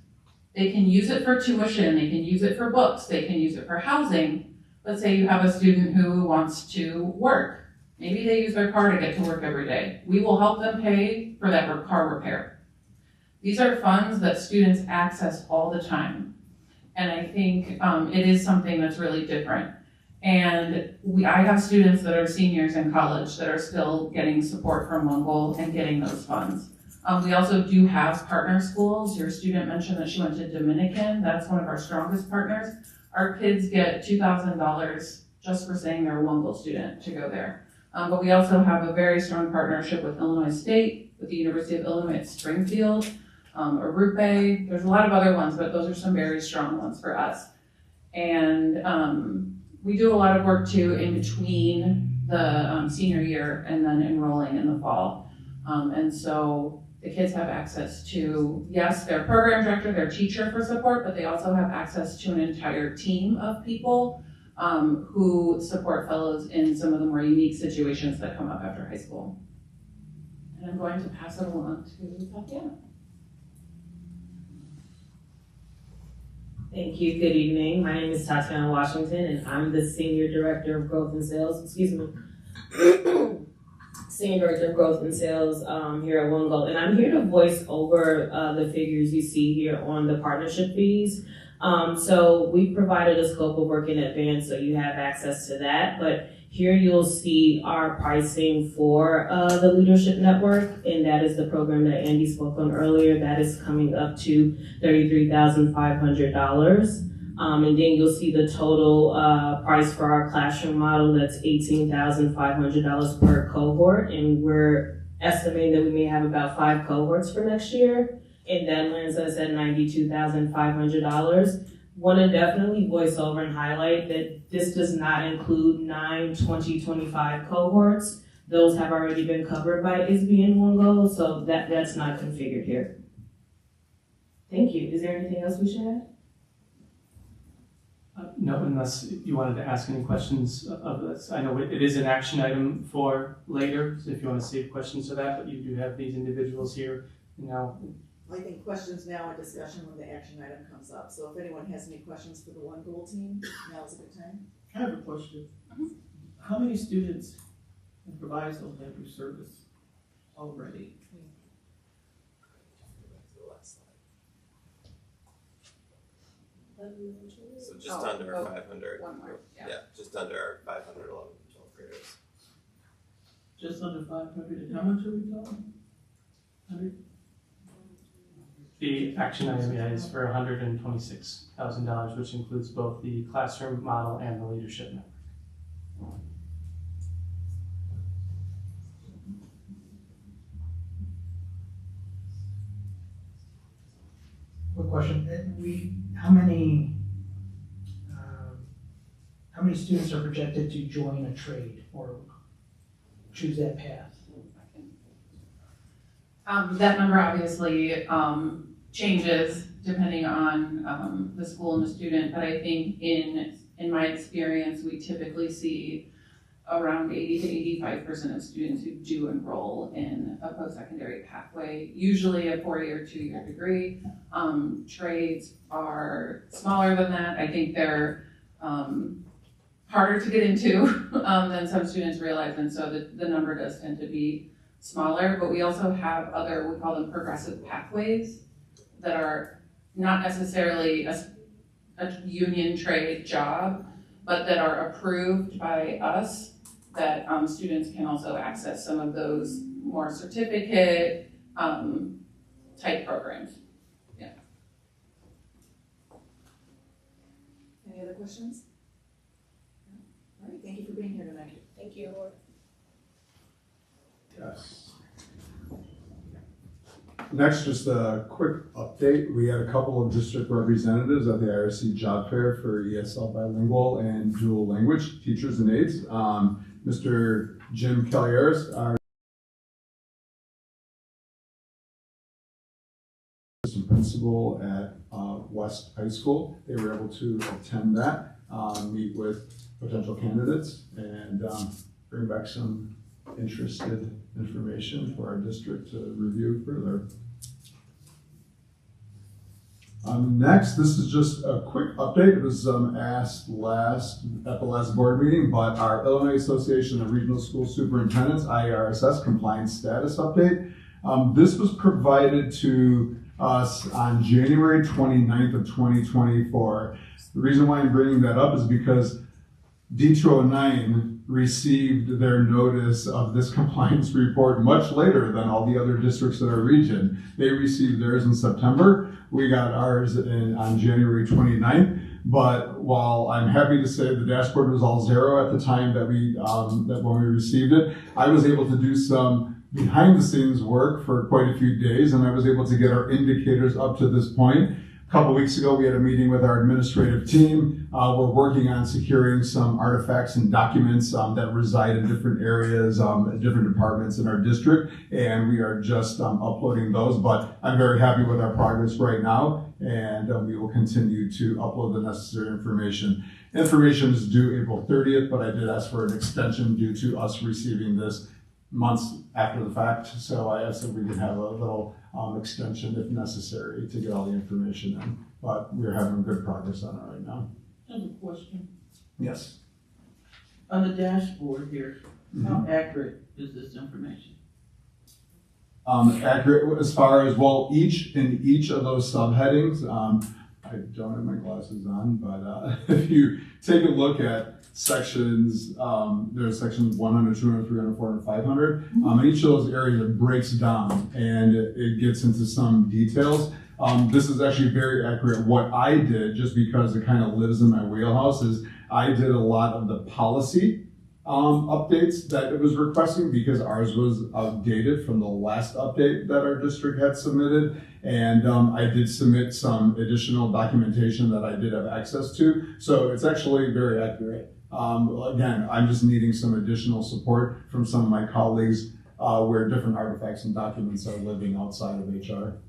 They can use it for tuition, they can use it for books, they can use it for housing. Let's say you have a student who wants to work. Maybe they use their car to get to work every day. We will help them pay for that car repair. These are funds that students access all the time. And I think it is something that's really different. And I have students that are seniors in college that are still getting support from One Goal and getting those funds. We also do have partner schools. Your student mentioned that she went to Dominican. That's one of our strongest partners. Our kids get $2,000 just for saying they're a One Goal student to go there. But we also have a very strong partnership with Illinois State, with the University of Illinois at Springfield, Arupe. There's a lot of other ones, but those are some very strong ones for us. And we do a lot of work too in between the senior year and then enrolling in the fall. And so the kids have access to, yes, their program director, their teacher for support, but they also have access to an entire team of people who support fellows in some of the more unique situations that come up after high school. And I'm going to pass it along to Tatiana. Thank you. Good evening. My name is Tatiana Washington, and I'm the Senior Director of Growth and Sales. Senior Director of Growth and Sales here at One Goal. And I'm here to voice over the figures you see here on the partnership fees. So we provided a scope of work in advance, so you have access to that. But here you'll see our pricing for the Leadership Network, and that is the program that Andy spoke on earlier. That is coming up to $33,500. And then you'll see the total price for our classroom model. That's $18,500 per cohort, and we're estimating that we may have about 5 cohorts for next year, and that lands us at $92,500. Want to definitely voice over and highlight that this does not include 9 2025 cohorts. Those have already been covered by ISB and One Goal, so that's not configured here. Thank you. Is there anything else we should add? No, unless you wanted to ask any questions of this. I know it is an action item for later, so if you want to save questions for that, but you do have these individuals here now. I think questions now and discussion when the action item comes up. So if anyone has any questions for the One Goal team, now is a good time. I have a question. How many students in Proviso have you serviced already? So just under 500. One more, yeah, just under 500 11, 12 graders. Just under 500. And how much are we talking? 100? The action item is for $126,000, which includes both the classroom model and the leadership network. Quick question, how many students are projected to join a trade or choose that path? That number obviously changes depending on the school and the student, but I think in my experience, we typically see around 80 to 85% of students who do enroll in a post-secondary pathway, usually a 4-year, 2-year degree. Trades are smaller than that. I think they're harder to get into than some students realize, and so the number does tend to be smaller, but we also have other, we call them progressive pathways, that are not necessarily a union trade job, but that are approved by us, that students can also access some of those more certificate type programs. Yeah. Any other questions? All right, thank you for being here tonight. Thank you. Yes. Next, just a quick update. We had a couple of district representatives at the IRC job fair for ESL bilingual and dual language teachers and aides. Mr. Jim Calieres, our assistant principal at West High School, they were able to attend that, meet with potential candidates, and bring back some interested information for our district to review further. Next, this is just a quick update. It was asked at the last board meeting, but our Illinois Association of Regional School Superintendents, IARSS, compliance status update. This was provided to us on January 29th of 2024. The reason why I'm bringing that up is because D209 received their notice of this compliance report much later than all the other districts in our region. They received theirs in September. We got ours on January 29th. But while I'm happy to say the dashboard was all zero at the time that when we received it, I was able to do some behind the scenes work for quite a few days, and I was able to get our indicators up to this point. A couple weeks ago, we had a meeting with our administrative team. We're working on securing some artifacts and documents that reside in different areas, different departments in our district, and we are just uploading those. But I'm very happy with our progress right now, and we will continue to upload the necessary information. Information is due April 30th, but I did ask for an extension due to us receiving this months after the fact. So I asked if we could have a little extension if necessary to get all the information in. But we're having good progress on it right now. I have a question. Yes. On the dashboard here, how accurate is this information? Accurate as far as, well, each of those subheadings, I don't have my glasses on, but if you take a look at sections, there's sections 100, 200, 300, 400, 500. In each of those areas, it breaks down and it gets into some details. This is actually very accurate. What I did, just because it kind of lives in my wheelhouse, is I did a lot of the policy updates that it was requesting because ours was outdated from the last update that our district had submitted. And I did submit some additional documentation that I did have access to. So it's actually very accurate. Again, I'm just needing some additional support from some of my colleagues where different artifacts and documents are living outside of HR.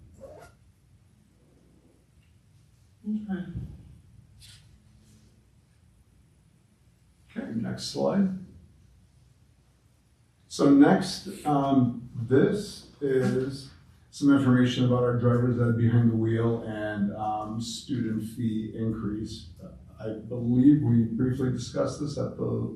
Okay, next slide. So next, this is some information about our drivers that are behind the wheel and student fee increase. I believe we briefly discussed this at the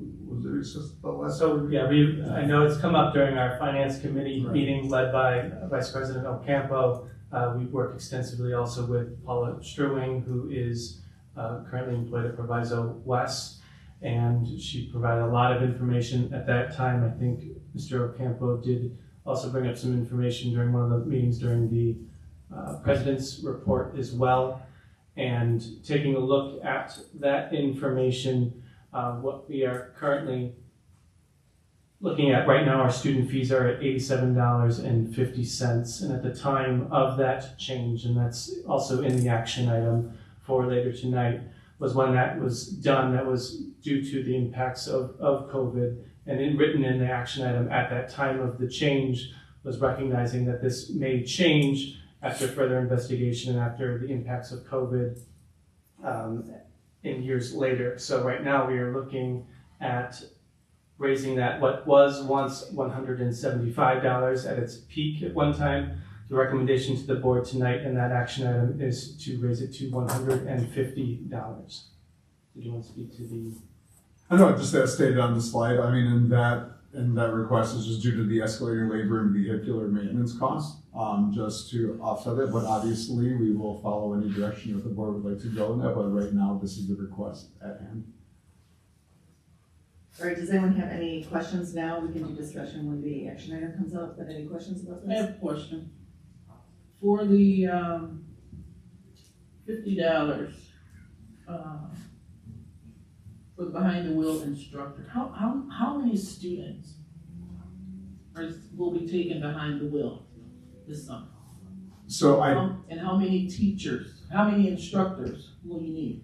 last? So yeah, I know it's come up during our finance committee meeting led by Vice President Ocampo. We've worked extensively also with Paula Struing, who is currently employed at Proviso West, and she provided a lot of information at that time. I think Mr. Ocampo did also bring up some information during one of the meetings during the President's report as well. And taking a look at that information, what we are currently looking at right now, our student fees are at $87.50. And at the time of that change, and that's also in the action item for later tonight, was when that was done, that was due to the impacts of COVID. And written in the action item at that time of the change was recognizing that this may change after further investigation and after the impacts of COVID in years later. So right now we are looking at raising that, what was once $175 at its peak at one time. The recommendation to the board tonight in that action item is to raise it to $150. Did you want to speak to the? I know, just as stated on the slide, I mean, in that request is just due to the escalating labor and vehicular maintenance costs, just to offset it. But obviously, we will follow any direction that the board would like to go in that. But right now, this is the request at hand. All right, does anyone have any questions now? We can do discussion when the action item comes up, but any questions about this? I have a question. For the $50 for the behind the wheel instructor, how many students will be taken behind the wheel this summer? So and how many teachers, how many instructors will you need?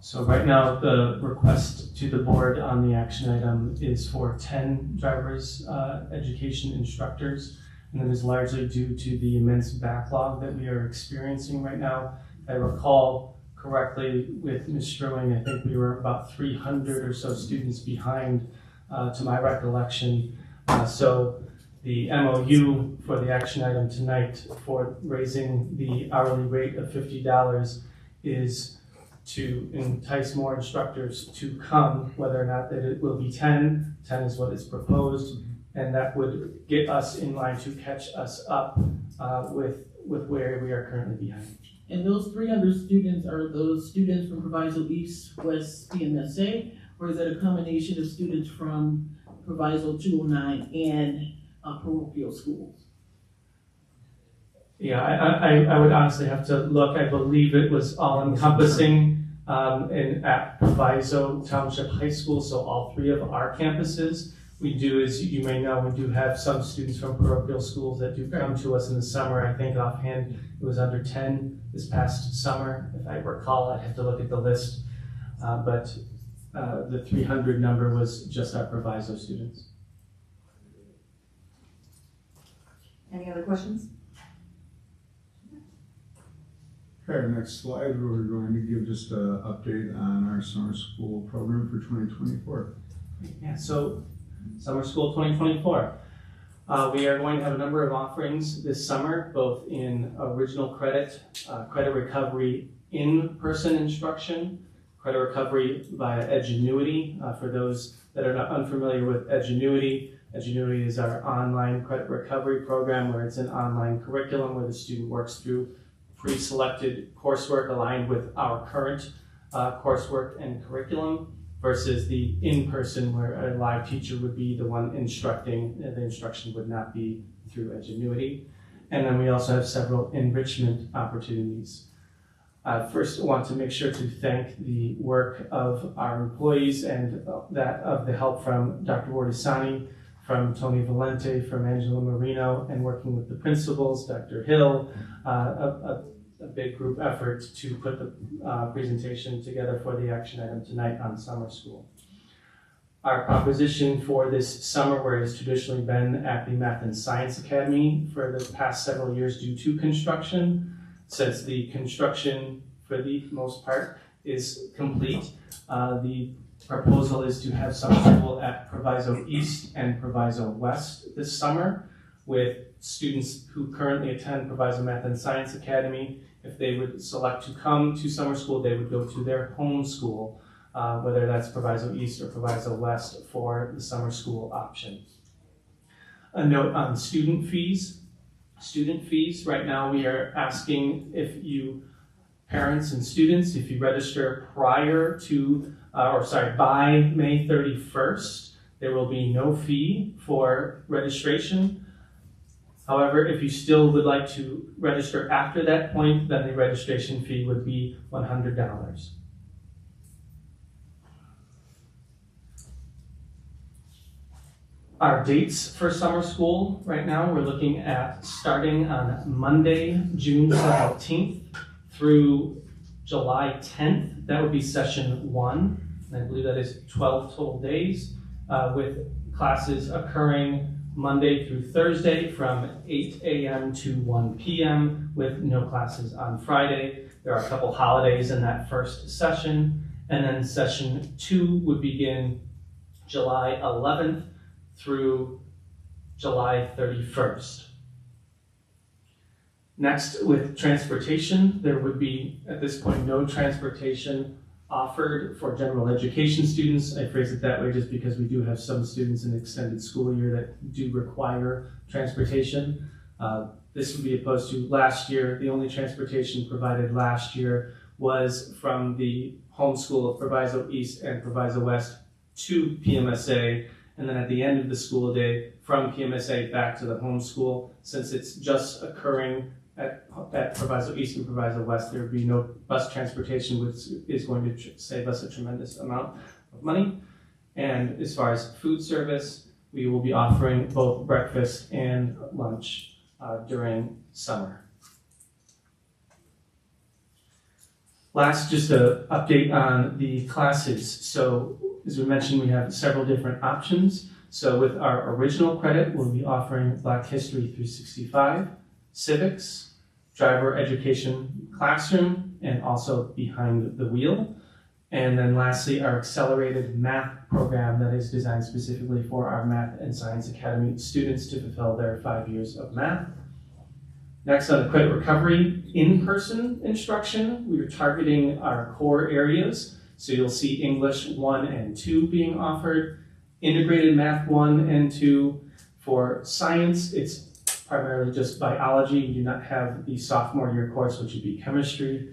So right now, the request to the board on the action item is for 10 driver's education instructors, and that is largely due to the immense backlog that we are experiencing right now. If I recall correctly with Ms. Struing, I think we were about 300 or so students behind to my recollection. So The MOU for the action item tonight for raising the hourly rate of $50 is to entice more instructors to come, whether or not that it will be 10. 10 is what is proposed, and that would get us in line to catch us up with where we are currently behind. And those 300 students are those students from Proviso East, West, PMSA, or is that a combination of students from Proviso 209 and parochial schools? Yeah, I would honestly have to look. I believe it was all encompassing at Proviso Township High School, so all 3 of our campuses. We do, as you may know, we do have some students from parochial schools that do come to us in the summer. I think offhand it was under 10 this past summer, if I recall. I'd have to look at the list, but the 300 number was just our Proviso students. Any other questions? Okay, next slide, we're going to give just an update on our summer school program for 2024. Yeah, so Summer School 2024. We are going to have a number of offerings this summer, both in original credit, credit recovery in-person instruction, credit recovery via Edgenuity. For those that are not unfamiliar with Edgenuity, Edgenuity is our online credit recovery program where it's an online curriculum where the student works through pre-selected coursework aligned with our current coursework and curriculum, versus the in-person where a live teacher would be the one instructing, the instruction would not be through Edgenuity. And then we also have several enrichment opportunities. First, I want to make sure to thank the work of our employees and that of the help from Dr. Wardisani, from Tony Valente, from Angela Marino, and working with the principals, Dr. Hill, a big group effort to put the presentation together for the action item tonight on summer school. Our proposition for this summer, where it has traditionally been at the Math and Science Academy for the past several years due to construction, since the construction for the most part is complete, the proposal is to have summer school at Proviso East and Proviso West this summer, with students who currently attend Proviso Math and Science Academy. If they would select to come to summer school, they would go to their home school, whether that's Proviso East or Proviso West for the summer school option. A note on student fees. Student fees, right now we are asking if you, parents and students, if you register prior to, by May 31st, there will be no fee for registration. However, if you still would like to register after that point, then the registration fee would be $100. Our dates for summer school right now, we're looking at starting on Monday, June 17th through July 10th. That would be session 1, and I believe that is 12 total days, with classes occurring Monday through Thursday from 8 a.m. to 1 p.m. with no classes on Friday. There are a couple holidays in that first session, and then session 2 would begin July 11th through July 31st. Next, with transportation, there would be, at this point, no transportation offered for general education students. I phrase it that way just because we do have some students in the extended school year that do require transportation. This would be opposed to last year. The only transportation provided last year was from the home school of Proviso East and Proviso West to PMSA, and then at the end of the school day from PMSA back to the home school. Since it's just occurring at Proviso East and Proviso West, there would be no bus transportation, which is going to save us a tremendous amount of money. And as far as food service, we will be offering both breakfast and lunch during summer. Last, just an update on the classes. So as we mentioned, we have several different options. So with our original credit, we'll be offering Black History 365, Civics, Driver Education Classroom, and also Behind the Wheel. And then lastly, our accelerated math program that is designed specifically for our Math and Science Academy students to fulfill their 5 years of math. Next, on the credit recovery in-person instruction, we are targeting our core areas. So you'll see English 1 and 2 being offered, integrated math 1 and 2. For science, it's primarily just biology. You do not have the sophomore year course, which would be chemistry.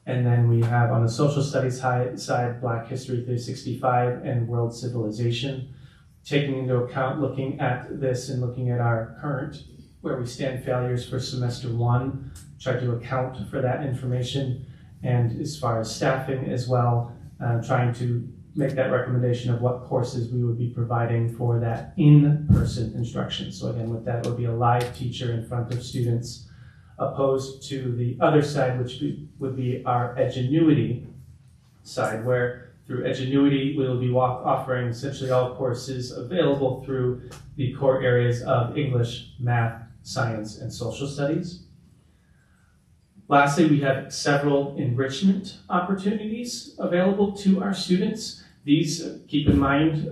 And then we have on the social studies side, Black History 365 and World Civilization. Taking into account looking at this and looking at our current where we stand failures for semester 1, try to account for that information. And as far as staffing as well, trying to make that recommendation of what courses we would be providing for that in-person instruction. So again, with that, it would be a live teacher in front of students, opposed to the other side, which would be our Edgenuity side, where through Edgenuity, we will be offering essentially all courses available through the core areas of English, math, science, and social studies. Lastly, we have several enrichment opportunities available to our students. These, keep in mind,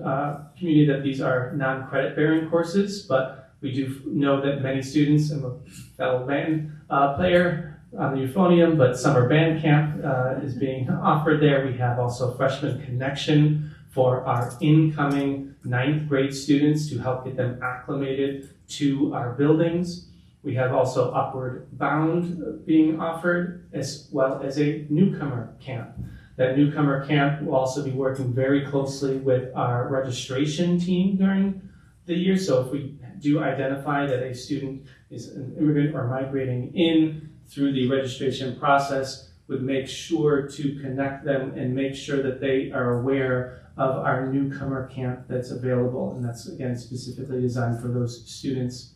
community, that these are non-credit bearing courses, but we do know that many students, and a fellow band player on the euphonium, but summer band camp is being offered there. We have also Freshman Connection for our incoming 9th grade students to help get them acclimated to our buildings. We have also Upward Bound being offered, as well as a newcomer camp. That newcomer camp will also be working very closely with our registration team during the year. So if we do identify that a student is an immigrant or migrating in through the registration process, would make sure to connect them and make sure that they are aware of our newcomer camp that's available. And that's, again, specifically designed for those students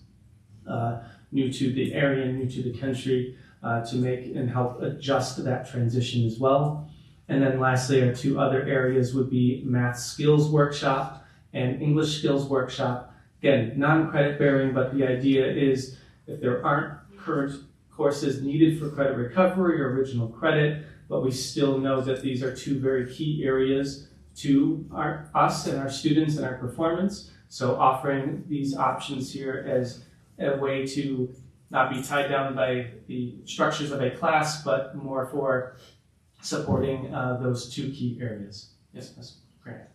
new to the area, new to the country, to make and help adjust that transition as well. And then lastly, our 2 other areas would be Math Skills Workshop and English Skills Workshop. Again, non-credit bearing, but the idea is if there aren't current courses needed for credit recovery or original credit, but we still know that these are 2 very key areas to us and our students and our performance. So offering these options here as a way to not be tied down by the structures of a class, but more for supporting those 2 key areas. Yes, Ms. Grant.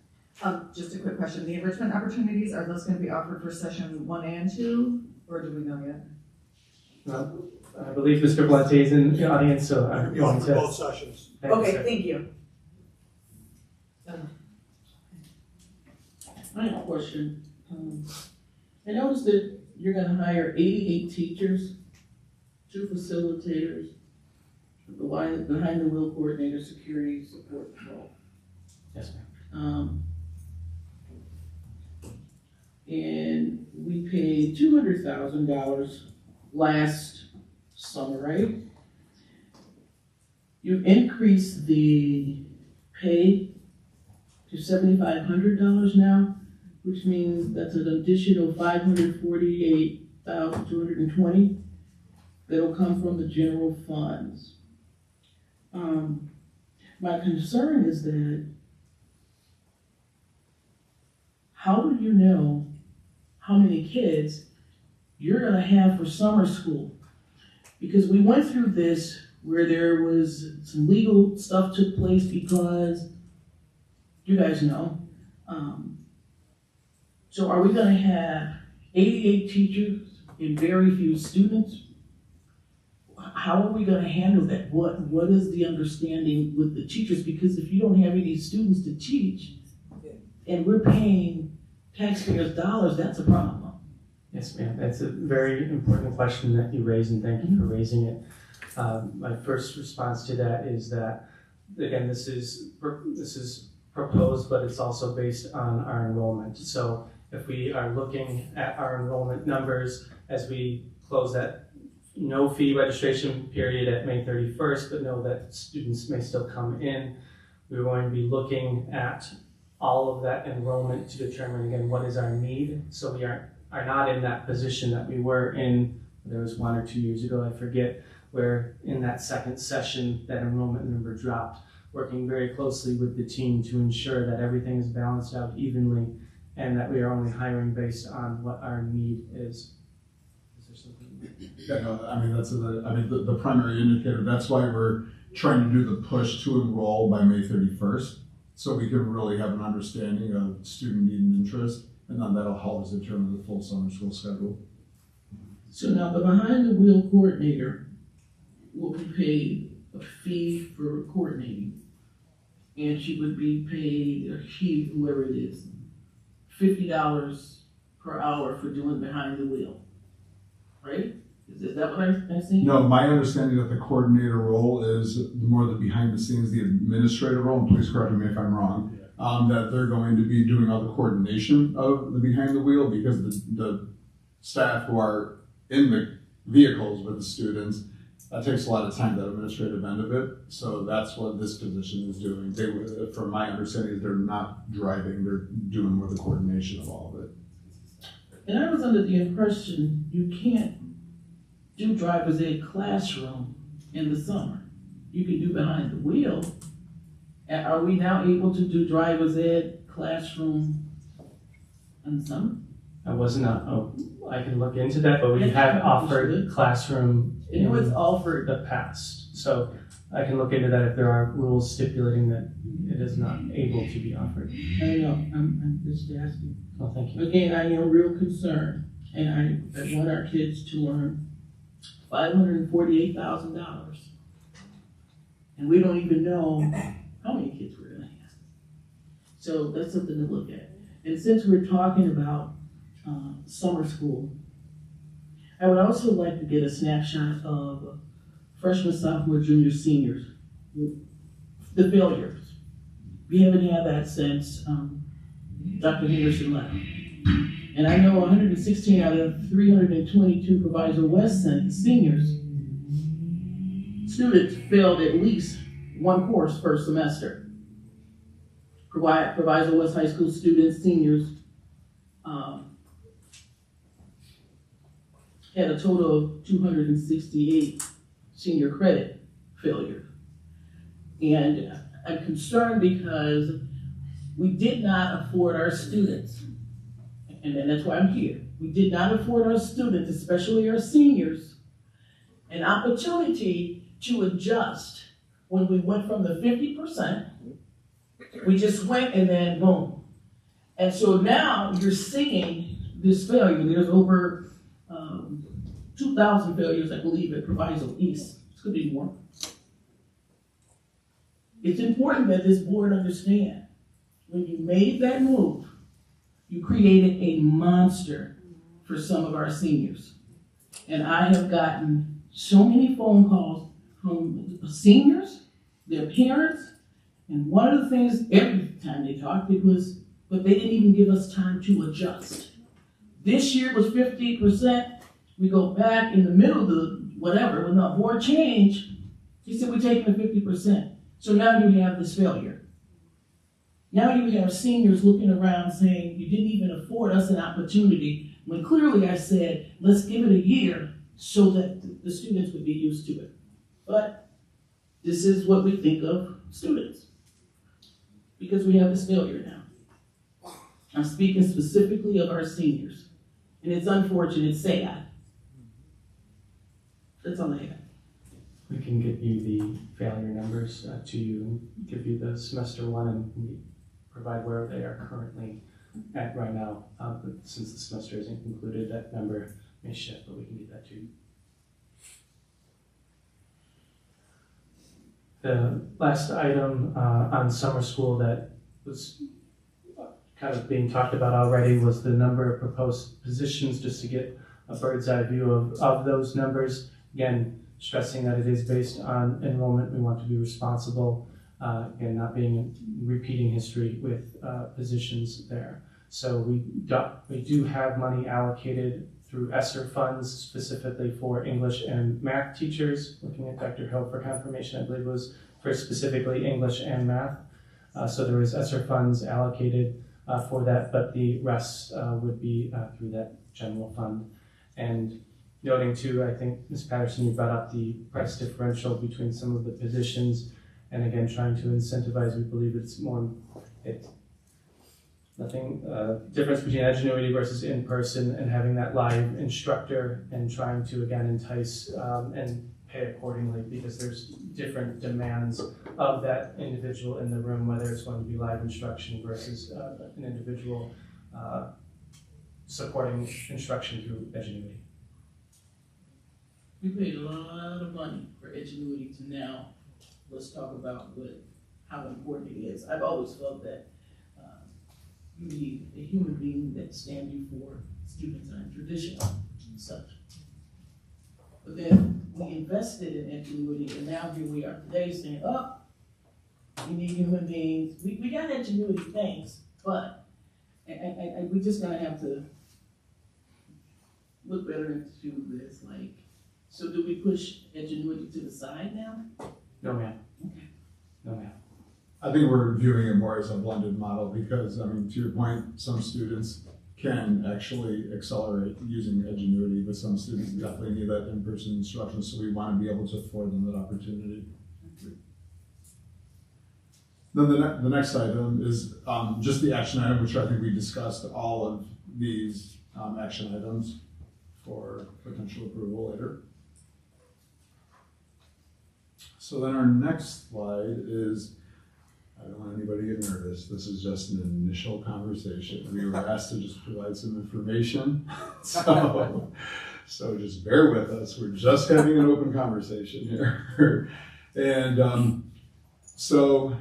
Just a quick question. The enrichment opportunities, are those going to be offered for session 1 and 2, or do we know yet? Well, I believe Mr. Valente is in the audience, so I'm going to... both sessions. Thank you. I have a question. I noticed that you're gonna hire 88 teachers, 2 facilitators, behind the wheel coordinator, security support role. Yes, ma'am. And we paid $200,000 last summer, right? You've increased the pay to $7,500 now, which means that's an additional $548,220 that'll come from the general funds. My concern is that how do you know how many kids you're gonna have for summer school? Because we went through this where there was some legal stuff took place because you guys know. So are we gonna have 88 teachers and very few students? How are we gonna handle that? What is the understanding with the teachers? Because if you don't have any students to teach and we're paying taxpayers' dollars, that's a problem. Yes, ma'am. That's a very important question that you raised, and thank you for raising it. My first response to that is that, again, this is proposed, but it's also based on our enrollment. So if we are looking at our enrollment numbers as we close that no fee registration period at May 31st, but know that students may still come in, we're going to be looking at all of that enrollment to determine, again, what is our need. So we are not in that position that we were in, there was 1 or 2 years ago, I forget, where in that second session that enrollment number dropped. working very closely with the team to ensure that everything is balanced out evenly and that we are only hiring based on what our need is. Is there something? Yeah, no, I mean, the primary indicator, that's why we're trying to do the push to enroll by May 31st, so we can really have an understanding of student need and interest, and then that'll help us determine the full summer school schedule. So now the behind the wheel coordinator will be paid a fee for coordinating, and she would be paid, or he, whoever it is, $50 per hour for doing behind the wheel, right? Is that what I'm saying? No, my understanding that the coordinator role is more the behind the scenes, the administrative role, and please correct me if I'm wrong, that they're going to be doing all the coordination of the behind the wheel, because the staff who are in the vehicles with the students, that takes a lot of time, that administrative end of it. So that's what this position is doing. They, from my understanding, they're not driving, they're doing more the coordination of all of it. And I was under the impression you can't do driver's ed classroom in the summer. You can do behind the wheel. And are we now able to do driver's ed classroom in the summer? I was not, I can look into that, but we have offered classroom in the past. So I can look into that if there are rules stipulating that it is not able to be offered. I know, I'm just asking. Oh, thank you. Again, I am real concerned, and I want our kids to learn $548,000. And we don't even know how many kids we're gonna have. So that's something to look at. And since we're talking about summer school, I would also like to get a snapshot of freshmen, sophomore, junior, seniors, the failures. We haven't had that since Dr. Henderson left. And I know 116 out of 322 Proviso West seniors, students failed at least one course first semester. Proviso West High School students, seniors, had a total of 268 senior credit failures. And I'm concerned because we did not afford our students, and that's why I'm here. We did not afford our students, especially our seniors, an opportunity to adjust when we went from the 50%. We just went and then boom. And so now you're seeing this failure. There's over 2,000 failures, I believe, at Proviso East. It could be more. It's important that this board understand, when you made that move, you created a monster for some of our seniors. And I have gotten so many phone calls from seniors, their parents, and one of the things, every time they talked, it was, but they didn't even give us time to adjust. This year was 50%. We go back in the middle of the whatever, when the board changed, he said, we're taking the 50%. So now you have this failure. Now you have seniors looking around saying, you didn't even afford us an opportunity, when clearly I said, let's give it a year so that the students would be used to it. But this is what we think of students, because we have this failure now. I'm speaking specifically of our seniors, and it's unfortunate, it's sad. That's all I have. We can get you the failure numbers to you and give you the semester one and provide where they are currently at right now. But since the semester isn't concluded, that number may shift, but we can get that to you. The last item on summer school that was kind of being talked about already was the number of proposed positions, just to get a bird's eye view of those numbers. Again, stressing that it is based on enrollment. We want to be responsible, again, not being repeating history with positions there. So we do have money allocated through ESSER funds, specifically for English and math teachers. Looking at Dr. Hill for confirmation, I believe it was for specifically English and math. So there is ESSER funds allocated for that, but the rest would be through that general fund. And noting too, I think Ms. Patterson, you brought up the price differential between some of the positions, And again, trying to incentivize, we believe it's nothing, difference between Edgenuity versus in-person and having that live instructor and trying to, again, entice and pay accordingly, because there's different demands of that individual in the room, whether it's going to be live instruction versus an individual supporting instruction through Edgenuity. We paid a lot of money for Edgenuity to now, let's talk about how important it is. I've always felt that you need a human being that stands before students on traditional and such. But then we invested in Edgenuity, and now here we are today saying, oh, we need human beings. We got Edgenuity, thanks, but and we're just gonna have to look better into this. Like, so do we push Edgenuity to the side now? No, ma'am. Okay. No, ma'am. I think we're viewing it more as a blended model because, I mean, to your point, some students can actually accelerate using Edgenuity, but some students definitely need that in-person instruction, so we want to be able to afford them that opportunity. Then the next item is just the action item, which I think we discussed all of these action items for potential approval later. So then our next slide is, I don't want anybody to get nervous. This is just an initial conversation. We were asked to just provide some information. So just bear with us. We're just having an open conversation here. And so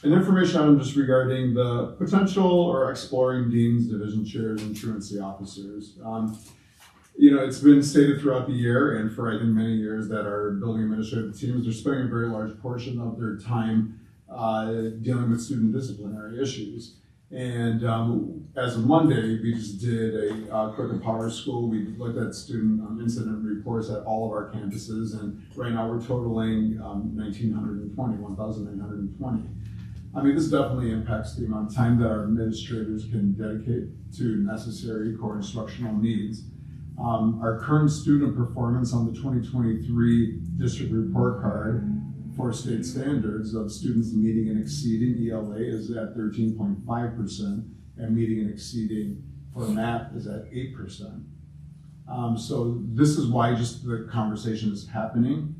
an information item just regarding the potential or exploring deans, division chairs, and truancy officers. You know, it's been stated throughout the year and for I think many years that our building administrative teams are spending a very large portion of their time dealing with student disciplinary issues. And as of Monday, we just did a quick Empower School. We looked at student incident reports at all of our campuses, and right now we're totaling 1,920. I mean, this definitely impacts the amount of time that our administrators can dedicate to necessary core instructional needs. Our current student performance on the 2023 district report card for state standards of students meeting and exceeding ELA is at 13.5%, and meeting and exceeding for math is at 8%. So this is why just the conversation is happening.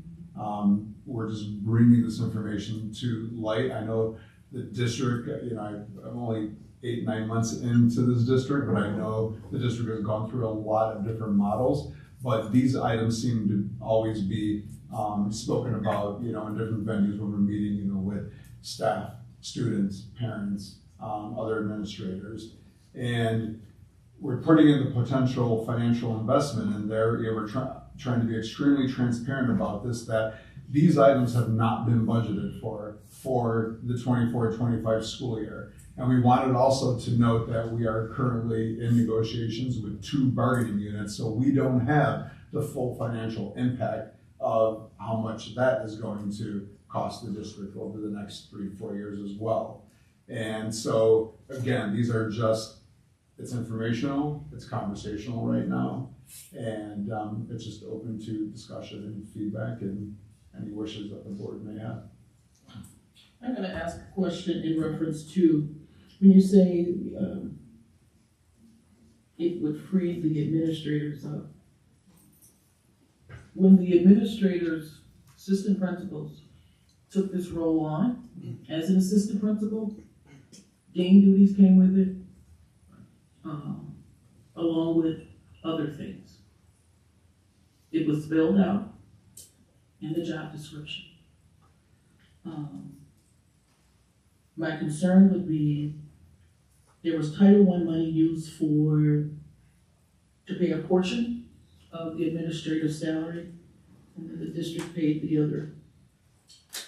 We're just bringing this information to light. I know the district, you know, I'm only 8-9 months into this district, but I know the district has gone through a lot of different models, but these items seem to always be spoken about, you know, in different venues when we're meeting, you know, with staff, students, parents, other administrators. And we're putting in the potential financial investment in there. You know, we're trying to be extremely transparent about this, that these items have not been budgeted for the 24-25 school year. And we wanted also to note that we are currently in negotiations with 2 bargaining units, so we don't have the full financial impact of how much that is going to cost the district over the next 3-4 years as well. And so, again, these are just, it's informational, it's conversational right now, and it's just open to discussion and feedback and any wishes that the board may have. I'm going to ask a question in reference to when you say it would free the administrators up. When the administrators, assistant principals, took this role on as an assistant principal, dean duties came with it, along with other things. It was spelled out in the job description. My concern would be there was Title I money used to pay a portion of the administrative salary, and then the district paid the other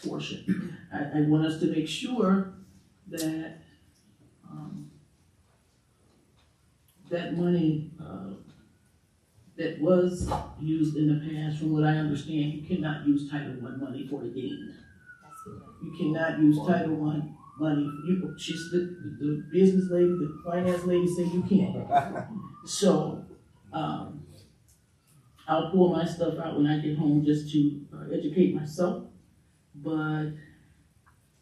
portion. I want us to make sure that that money that was used in the past, from what I understand, you cannot use Title I money for a dean. You cannot use Title I money. She's the business lady, the finance lady said you can't. So I'll pull my stuff out when I get home just to educate myself. But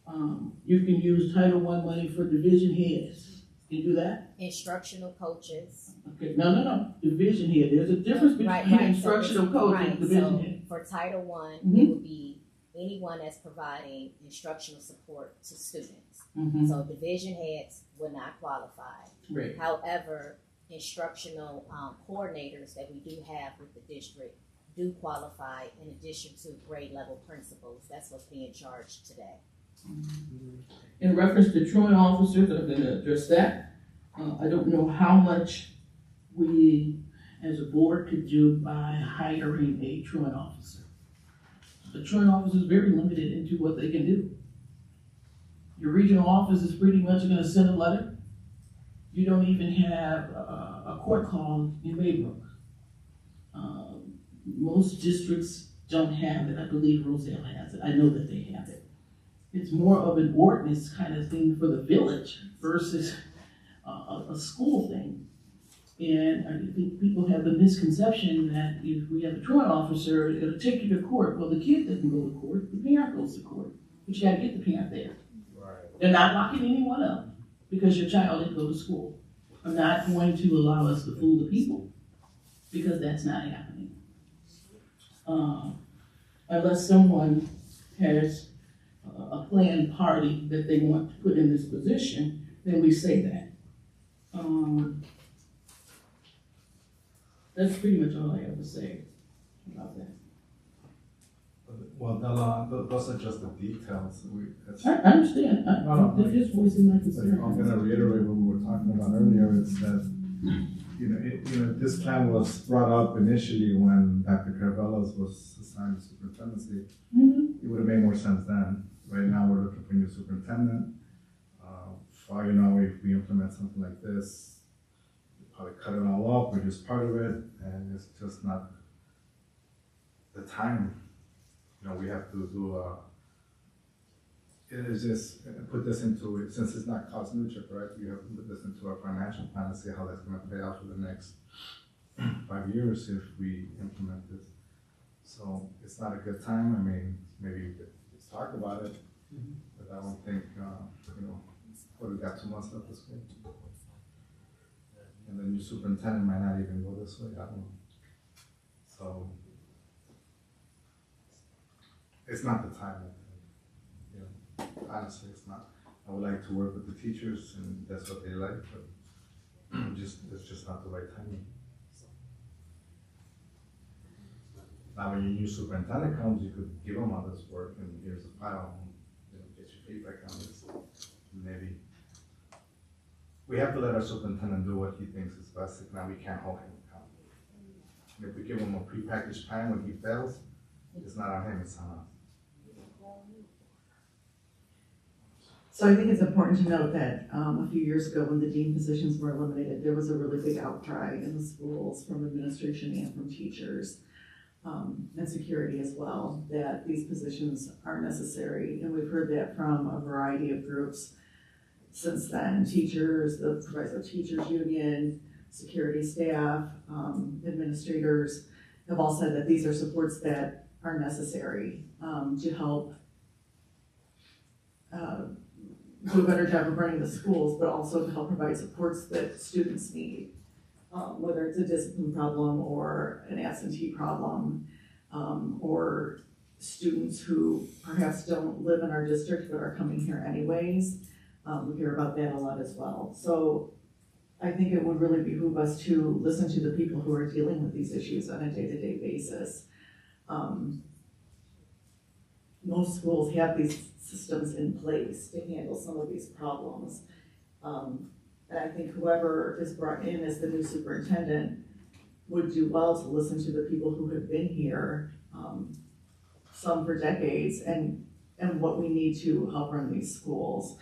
You can use Title I money for division heads. Can you do that? Instructional coaches. Okay, no. Division head. There's a difference between instructional coach and division head. For Title I, Mhm. it would be anyone that's providing instructional support to students. Mhm. So division heads would not qualify. Right. However, instructional coordinators that we do have with the district do qualify in addition to grade level principals. That's what's being charged today. In reference to truant officers, I'm going to address that. I don't know how much we, as a board, could do by hiring a truant officer. The truant officer is very limited into what they can do. Your regional office is pretty much going to send a letter. You don't even have a court call in Maybrook. Most districts don't have it. I believe Roselle has it. I know that they have it. It's more of an ordinance kind of thing for the village versus a school thing. And I think people have the misconception that if we have a truant officer, it'll take you to court. Well, the kid doesn't go to court, the parent goes to court. But you gotta get the parent there. Right. They're not locking anyone up because your child didn't go to school. I'm not going to allow us to fool the people because that's not happening. Unless someone has a planned party that they want to put in this position, then we say that. That's pretty much all I have to say about that. Well, those are just the details. I understand. I'm just voicing my concern. I'm going to reiterate what we were talking about earlier. It's that this plan was brought up initially when Dr. Caravellas was assigned to superintendency. Mm-hmm. It would have made more sense then. Right now, we're looking for a new superintendent. For all you know, if we implement something like this, we'll probably cut it all off, reduce part of it, and it's just not the time. We have to do it is just put this into it, since it's not cost neutral, right? You have to put this into our financial plan and see how that's going to play out for the next 5 years if we implement this. So it's not a good time. I mean, maybe we could just talk about it, but I don't think, we got 2 months left this week. And the new superintendent might not even go this way, I don't know. So it's not the time. Honestly, it's not. I would like to work with the teachers, and that's what they like, but it's just not the right timing. Now, when your new superintendent comes, you could give them all this work, and here's a file, and get your feedback on this. Maybe we have to let our superintendent do what he thinks is best. If not, we can't hold him accountable. If we give him a prepackaged plan when he fails, it's not on him, it's on us. So I think it's important to note that a few years ago when the dean positions were eliminated, there was a really big outcry in the schools from administration and from teachers and security as well, that these positions are necessary. And we've heard that from a variety of groups since then. Teachers, the Proviso Teachers Union, security staff, administrators have all said that these are supports that are necessary to help do a better job of running the schools, but also to help provide supports that students need, whether it's a discipline problem or an absentee problem, or students who perhaps don't live in our district but are coming here anyways. We hear about that a lot as well. So I think it would really behoove us to listen to the people who are dealing with these issues on a day-to-day basis. Most schools have these systems in place to handle some of these problems. And I think whoever is brought in as the new superintendent would do well to listen to the people who have been here, some for decades, and what we need to help run these schools.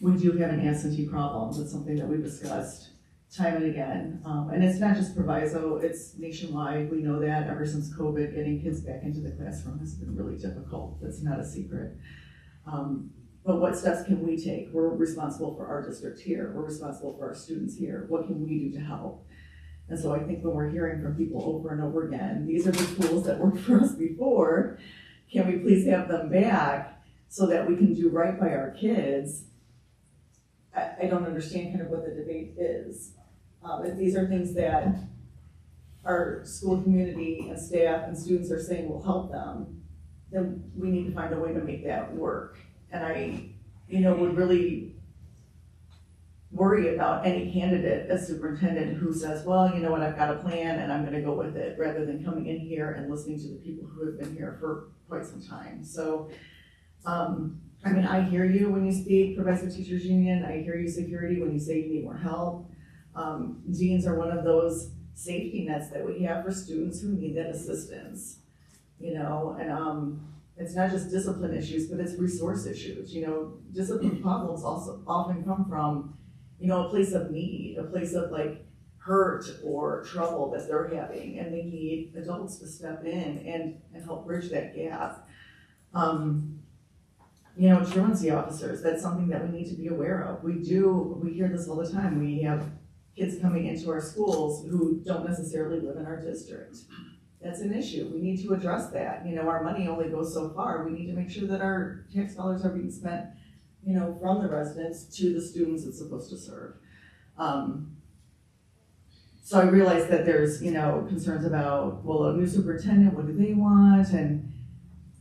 We do have an absentee problem. That's something that we've discussed time and again. And it's not just Proviso, it's nationwide. We know that ever since COVID, getting kids back into the classroom has been really difficult. That's not a secret. But what steps can we take? We're responsible for our district here. We're responsible for our students here. What can we do to help? And so I think when we're hearing from people over and over again, these are the tools that worked for us before. Can we please have them back? so that we can do right by our kids, I don't understand kind of what the debate is. If these are things that our school community and staff and students are saying will help them, then we need to find a way to make that work. And I, would really worry about any candidate as superintendent who says, well, you know what, I've got a plan and I'm gonna go with it, rather than coming in here and listening to the people who have been here for quite some time. So, I hear you when you speak, Proviso Teachers Union. I hear you, security, when you say you need more help. Deans are one of those safety nets that we have for students who need that assistance, and it's not just discipline issues, but it's resource issues. Discipline problems also often come from, a place of need, a place of like hurt or trouble that they're having, and they need adults to step in and help bridge that gap. Truancy officers, that's something that we need to be aware of. We hear this all the time. We have kids coming into our schools who don't necessarily live in our district. That's an issue. We need to address that. Our money only goes so far. We need to make sure that our tax dollars are being spent, from the residents to the students it's supposed to serve. So I realize that there's, concerns about, well, a new superintendent, what do they want? And,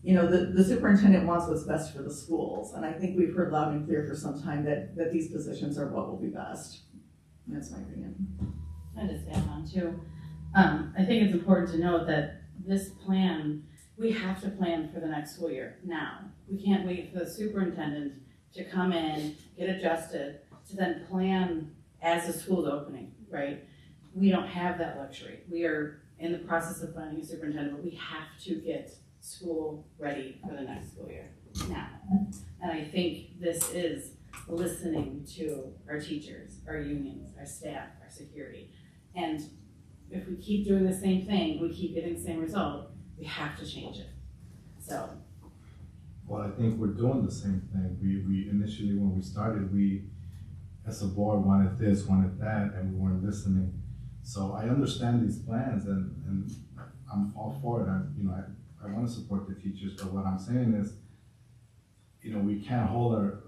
the superintendent wants what's best for the schools. And I think we've heard loud and clear for some time that these positions are what will be best. That's my opinion. I just add on too. I think it's important to note that this plan, we have to plan for the next school year now. We can't wait for the superintendent to come in, get adjusted, to then plan as the school's opening, right? We don't have that luxury. We are in the process of finding a superintendent, but we have to get school ready for the next school year now. And I think this is listening to our teachers, our unions, our staff, our security. And if we keep doing the same thing, we keep getting the same result, we have to change it. So. Well, I think we're doing the same thing. We initially, when we started, we as a board wanted this, wanted that, and we weren't listening. So I understand these plans, and I'm all for it. I want to support the teachers, but what I'm saying is, we can't hold our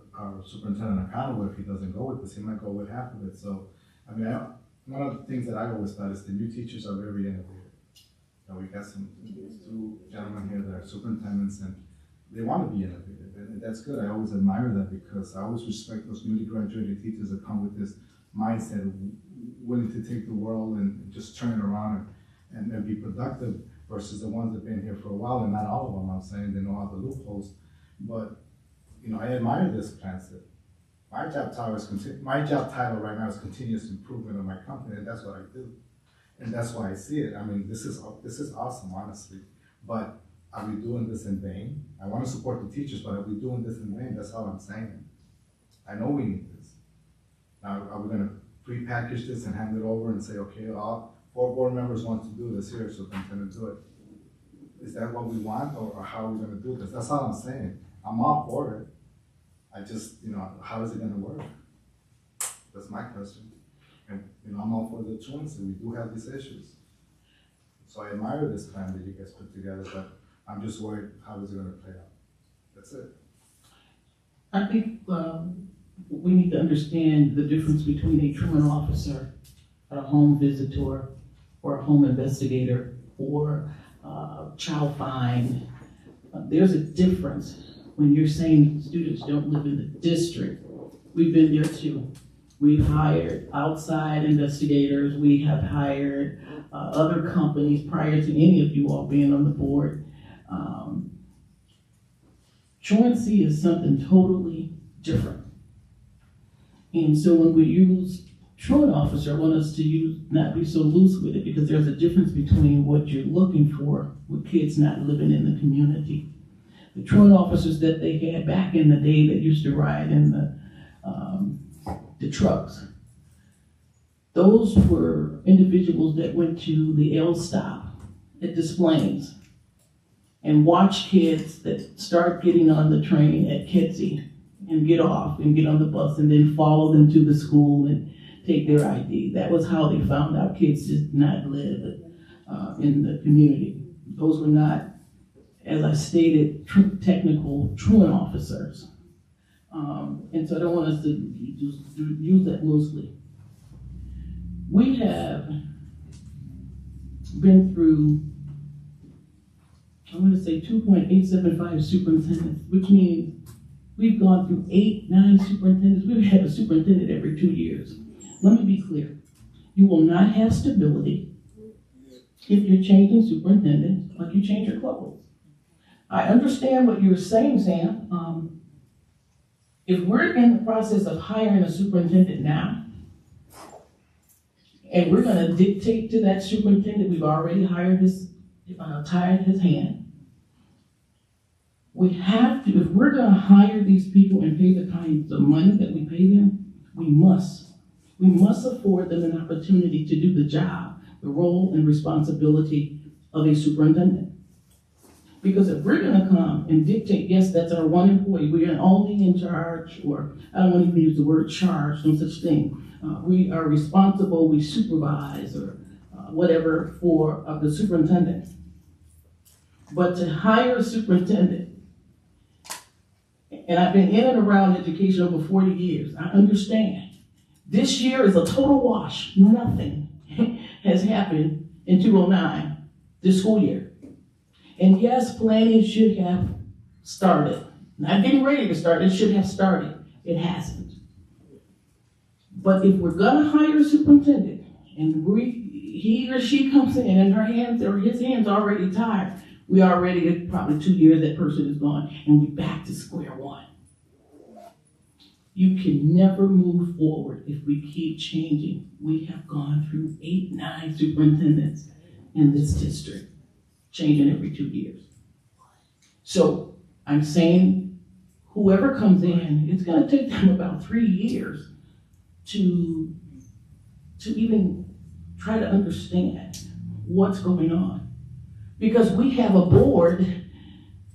superintendent accountable if he doesn't go with this. He might go with half of it. So, one of the things that I always thought is the new teachers are very innovative. We got two gentlemen here that are superintendents, and they want to be innovative, and that's good. I always admire that, because I always respect those newly graduated teachers that come with this mindset of willing to take the world and just turn it around and be productive, versus the ones that have been here for a while, and not all of them, I'm saying, they know all the loopholes. But, I admire this concept. My job title right now is continuous improvement of my company, and that's what I do. And that's why I see it. This is awesome, honestly. But are we doing this in vain? I want to support the teachers, but are we doing this in vain? That's all I'm saying. I know we need this. Now, are we going to pre-package this and hand it over and say, okay, all 4 board members want to do this here, so I'm going to do it? Is that what we want, or how are we going to do this? That's all I'm saying. I'm all for it. I just, how is it going to work? That's my question. And, I'm all for the truancy. We do have these issues. So I admire this plan that you guys put together, but I'm just worried, how is it going to play out? That's it. I think we need to understand the difference between a truant officer, a home visitor, or a home investigator, or child find. There's a difference when you're saying students don't live in the district. We've been there too. We've hired outside investigators. We have hired other companies prior to any of you all being on the board. Truancy is something totally different. And so when we use truant officer, I want us to not be so loose with it, because there's a difference between what you're looking for with kids not living in the community. The truant officers that they had back in the day that used to ride in the trucks, those were individuals that went to the L stop at Des Plaines and watched kids that start getting on the train at Kedzie and get off and get on the bus and then follow them to the school and take their ID. That was how they found out kids did not live in the community. Those were not as I stated, technical truant officers. And so I don't want us to use that loosely. We have been through, I'm going to say 2.875 superintendents, which means we've gone through 8, 9 superintendents. We've had a superintendent every 2 years. Let me be clear. You will not have stability if you're changing superintendents like you change your clothes. I understand what you're saying, Sam. If we're in the process of hiring a superintendent now, and we're going to dictate to that superintendent we've already tied his hand, we have to, if we're going to hire these people and pay the kinds of money that we pay them, we must afford them an opportunity to do the job, the role and responsibility of a superintendent. Because if we're going to come and dictate, yes, that's our one employee, we are only in charge, or I don't want to even use the word charge, no such thing. We are responsible, we supervise, or whatever for the superintendent. But to hire a superintendent, and I've been in and around education over 40 years, I understand. This year is a total wash. Nothing has happened in 2009, this school year. And yes, planning should have started. Not getting ready to start, it should have started. It hasn't. But if we're gonna hire a superintendent, and he or she comes in and her hands or his hands already tied, we already, probably 2 years that person is gone, and we're back to square one. You can never move forward if we keep changing. We have gone through 8, 9 superintendents in this district, changing every 2 years. So I'm saying whoever comes in, it's going to take them about 3 years to even try to understand what's going on. Because we have a board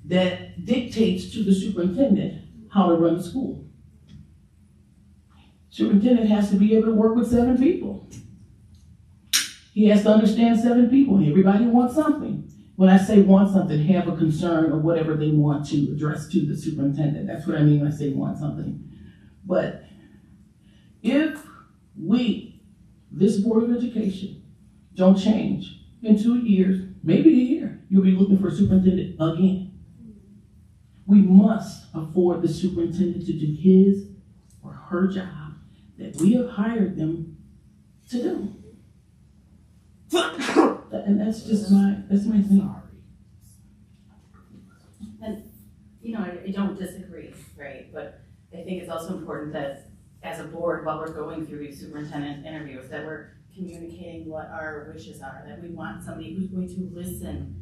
that dictates to the superintendent how to run the school. Superintendent has to be able to work with 7 people. He has to understand 7 people, and everybody wants something. When I say want something, have a concern or whatever they want to address to the superintendent. That's what I mean when I say want something. But if we, this Board of Education, don't change, in 2 years, maybe a year, you'll be looking for a superintendent again. We must afford the superintendent to do his or her job that we have hired them to do. And that's just my thing. And, I don't disagree, right? But I think it's also important that as a board, while we're going through these superintendent interviews, that we're communicating what our wishes are, that we want somebody who's going to listen,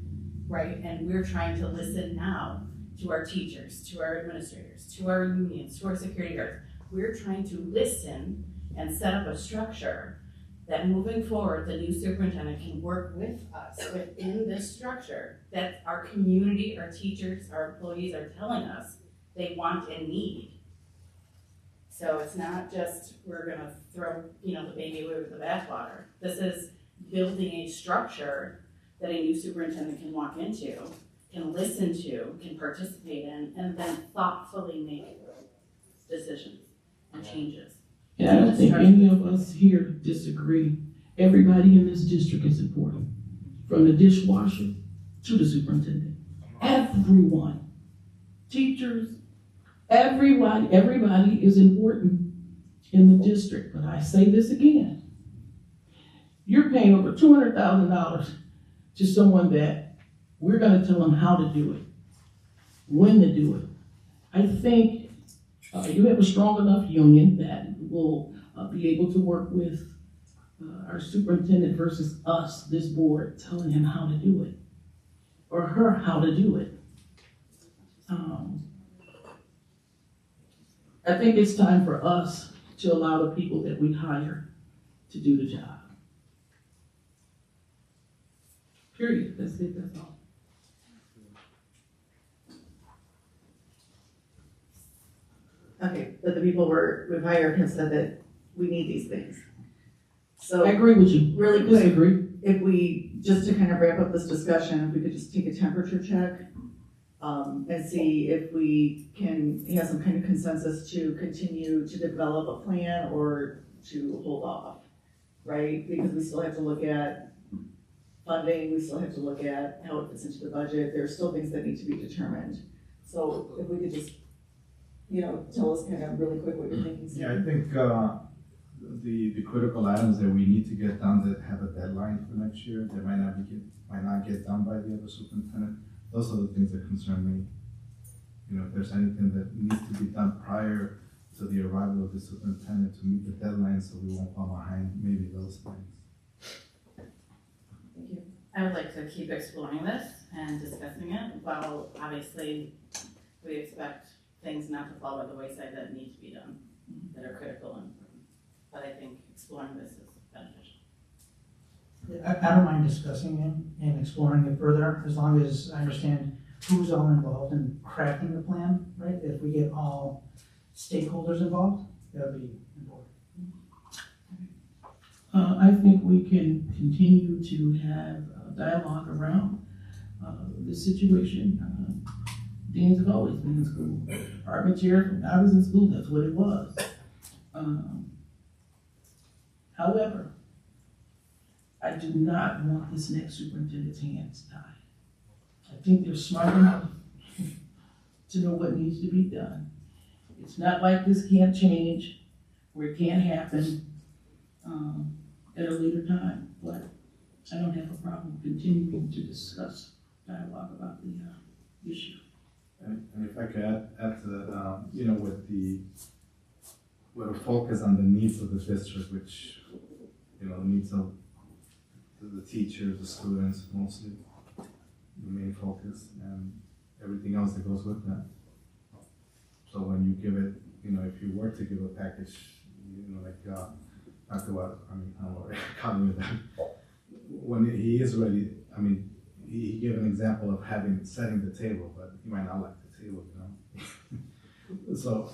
right? And we're trying to listen now to our teachers, to our administrators, to our unions, to our security guards. We're trying to listen and set up a structure that moving forward, the new superintendent can work with us within this structure that our community, our teachers, our employees are telling us they want and need. So it's not just we're gonna throw, the baby away with the bathwater. This is building a structure that a new superintendent can walk into, can listen to, can participate in, and then thoughtfully make decisions and changes. And I don't think any of us here disagree. Everybody in this district is important, from the dishwasher to the superintendent. Everyone, teachers, everybody is important in the district. But I say this again, you're paying over $200,000 to someone that we're going to tell them how to do it, when to do it. I think you have a strong enough union that will be able to work with our superintendent versus us, this board, telling him how to do it, or her how to do it. I think it's time for us to allow the people that we hire to do the job. Period. That's it. That's all. Okay, but the people we've hired have said that we need these things. So I agree with you. Really quick, Disagree. if we, just to kind of wrap up this discussion, if we could just take a temperature check and see if we can have some kind of consensus to continue to develop a plan or to hold off, right? Because we still have to look at funding, we still have to look at how it fits into the budget. There are still things that need to be determined. So if we could just, tell us kind of really quick what you're thinking. Yeah, I think the critical items that we need to get done that have a deadline for next year that might not get done by the other superintendent. Those are the things that concern me. If there's anything that needs to be done prior to the arrival of the superintendent to meet the deadline so we won't fall behind, maybe those things. Thank you. I would like to keep exploring this and discussing it, while obviously we expect things not to fall by the wayside that need to be done, that are critical and important. But I think exploring this is beneficial. I don't mind discussing it and exploring it further, as long as I understand who's all involved in crafting the plan, right? If we get all stakeholders involved, that would be important. I think we can continue to have dialogue around the situation. Deans have always been in school. Department chairs, when I was in school, that's what it was. However, I do not want this next superintendent's hands tied. I think they're smart enough to know what needs to be done. It's not like this can't change, or it can't happen at a later time, but I don't have a problem continuing to discuss dialogue about the issue. And if I could add to that, with a focus on the needs of the district, which, the needs of the teachers, the students, mostly the main focus, and everything else that goes with that. So when you give it, if you were to give a package, after what, I don't know, calling it that, when he is ready, he gave an example of setting the table, but he might not like the table, So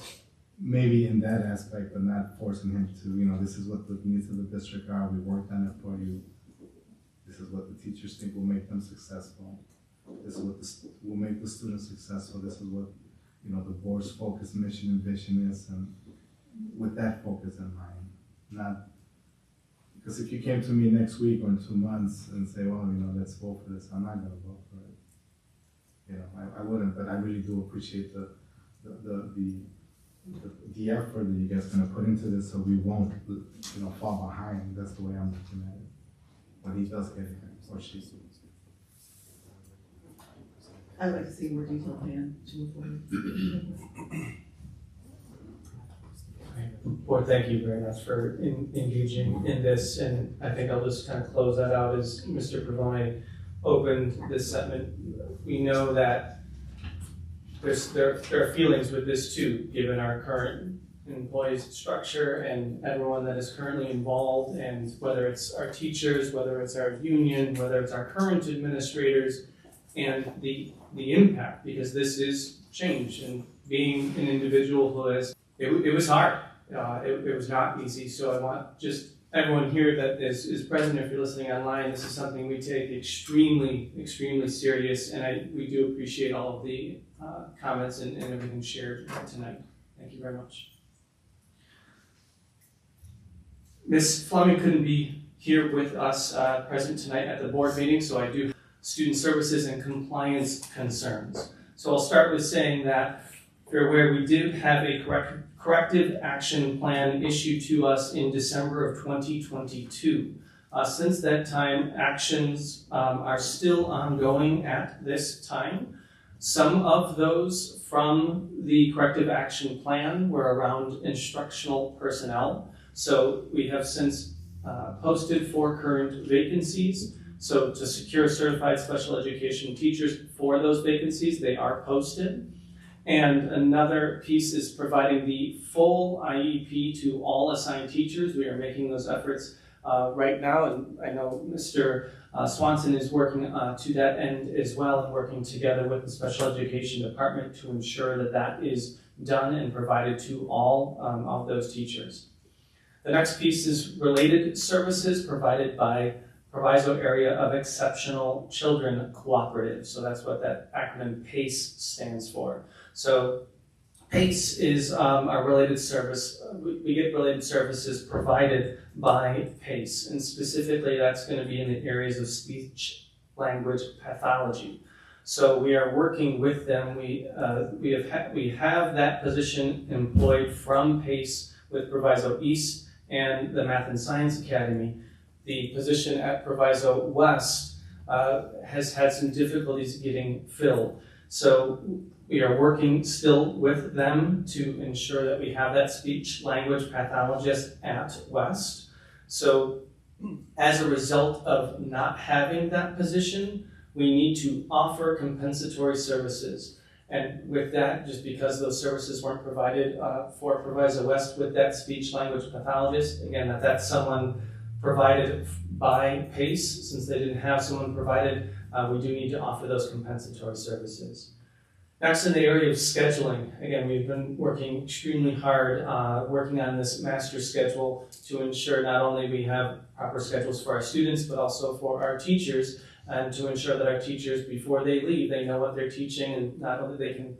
maybe in that aspect, but not forcing him to, this is what the needs of the district are, we worked on it for you. This is what the teachers think will make them successful. This is what will make the students successful. This is what, the board's focus, mission, and vision is, and with that focus in mind. Not, because if you came to me next week or in 2 months and say, well, let's vote for this, I'm not going to vote for it. I wouldn't, but I really do appreciate the effort that you guys are going to put into this, so we won't, fall behind. That's the way I'm looking at it. When he does get it, or she. I'd like to see a more detailed plan to move forward. Board, thank you very much for engaging in this, and I think I'll just kind of close that out as Mr. Pavone opened this segment. We know that there are feelings with this too, given our current employees structure and everyone that is currently involved, and whether it's our teachers, whether it's our union, whether it's our current administrators, and the impact, because this is change, and being an individual who has, it was hard. It was not easy, so I want just everyone here that is present, if you're listening online, this is something we take extremely, extremely serious, and we do appreciate all of the comments and everything shared tonight. Thank you very much. Ms. Fleming couldn't be here with us present tonight at the board meeting, so I do student services and compliance concerns. So I'll start with saying that you're aware we did have a corrective action plan issued to us in December of 2022. Since that time, actions are still ongoing at this time. Some of those from the corrective action plan were around instructional personnel. So we have since posted 4 current vacancies. So to secure certified special education teachers for those vacancies, they are posted. And another piece is providing the full IEP to all assigned teachers. We are making those efforts right now, and I know Mr. Swanson is working to that end as well, and working together with the special education department to ensure that that is done and provided to all of those teachers. The next piece is related services provided by Proviso Area of Exceptional Children Cooperative. So that's what that acronym PACE stands for. So PACE is a related service. We get related services provided by PACE, and specifically that's going to be in the areas of speech language pathology. So we are working with them. We have that position employed from PACE with Proviso East and the Math and Science Academy. The position at Proviso West has had some difficulties getting filled. So we are working still with them to ensure that we have that speech language pathologist at West. So as a result of not having that position, we need to offer compensatory services. And with that, just because those services weren't provided for Proviso West with that speech language pathologist, again, that's someone provided by PACE. Since they didn't have someone provided, we do need to offer those compensatory services. Next, in the area of scheduling, again, we've been working extremely hard, working on this master schedule to ensure not only we have proper schedules for our students, but also for our teachers, and to ensure that our teachers, before they leave, they know what they're teaching, and not only they can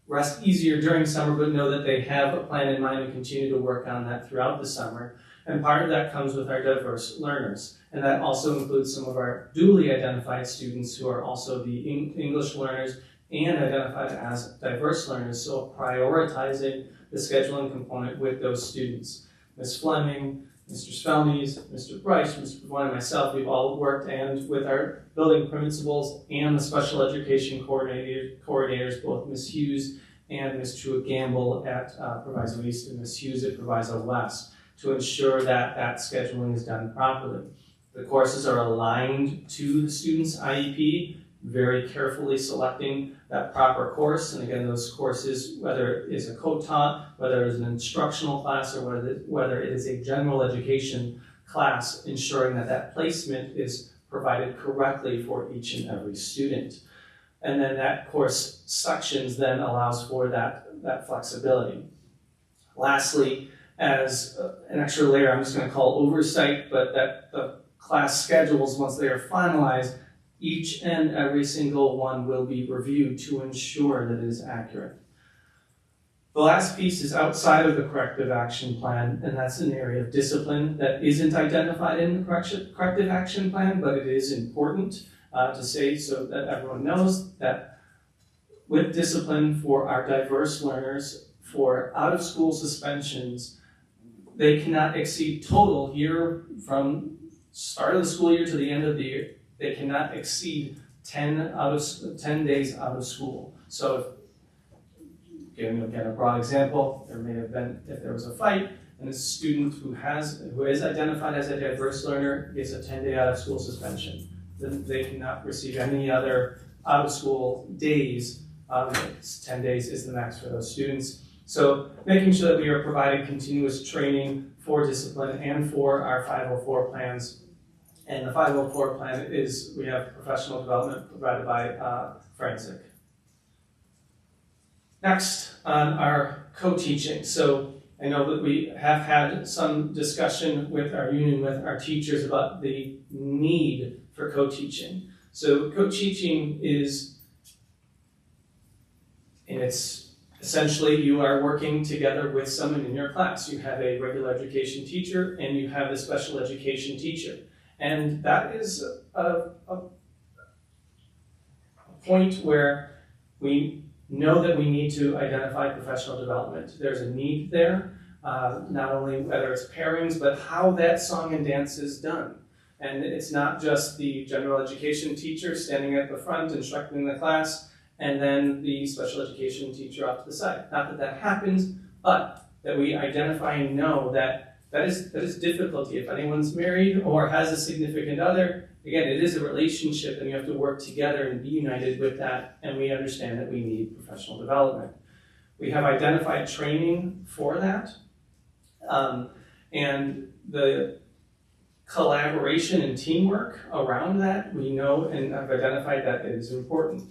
rest easier during summer, but know that they have a plan in mind and continue to work on that throughout the summer. And part of that comes with our diverse learners. And that also includes some of our dually identified students who are also the English learners and identified as diverse learners, so prioritizing the scheduling component with those students. Ms. Fleming, Mr. Spelnies, Mr. Bryce, Mr. Pavone, and myself, we've all worked and with our building principals and the special education coordinators, both Ms. Hughes and Ms. Truitt Gamble at Proviso East and Ms. Hughes at Proviso West, to ensure that that scheduling is done properly. The courses are aligned to the student's IEP, very carefully selecting that proper course. And again, those courses, whether it is a co-taught, whether it is an instructional class, or whether it is a general education class, ensuring that that placement is provided correctly for each and every student. And then that course sections then allows for that flexibility. Lastly, as an extra layer, I'm just going to call oversight, but that the class schedules, once they are finalized, each and every single one will be reviewed to ensure that it is accurate. The last piece is outside of the corrective action plan, and that's an area of discipline that isn't identified in the corrective action plan, but it is important to say so that everyone knows that with discipline for our diverse learners, for out-of-school suspensions, they cannot exceed total year from start of the school year to the end of the year. They cannot exceed 10 days out of school. So, giving again a broad example, there may have been, if there was a fight, and a student who is identified as a diverse learner gets a 10-day out of school suspension, then they cannot receive any other out of school days. 10 days is the max for those students. So making sure that we are providing continuous training for discipline and for our 504 plans. And the 504 plan is, we have professional development provided by Forensic. Next, on our co-teaching. So I know that we have had some discussion with our union, with our teachers about the need for co-teaching. So co-teaching is, and it's essentially you are working together with someone in your class. You have a regular education teacher and you have a special education teacher. And that is a point where we know that we need to identify professional development. There's a need there, not only whether it's pairings, but how that song and dance is done. And it's not just the general education teacher standing at the front instructing the class, and then the special education teacher off to the side. Not that that happens, but that we identify and know that that is difficulty. If anyone's married or has a significant other, again, it is a relationship and you have to work together and be united with that, and we understand that we need professional development. We have identified training for that, and the collaboration and teamwork around that, we know and have identified that it is important.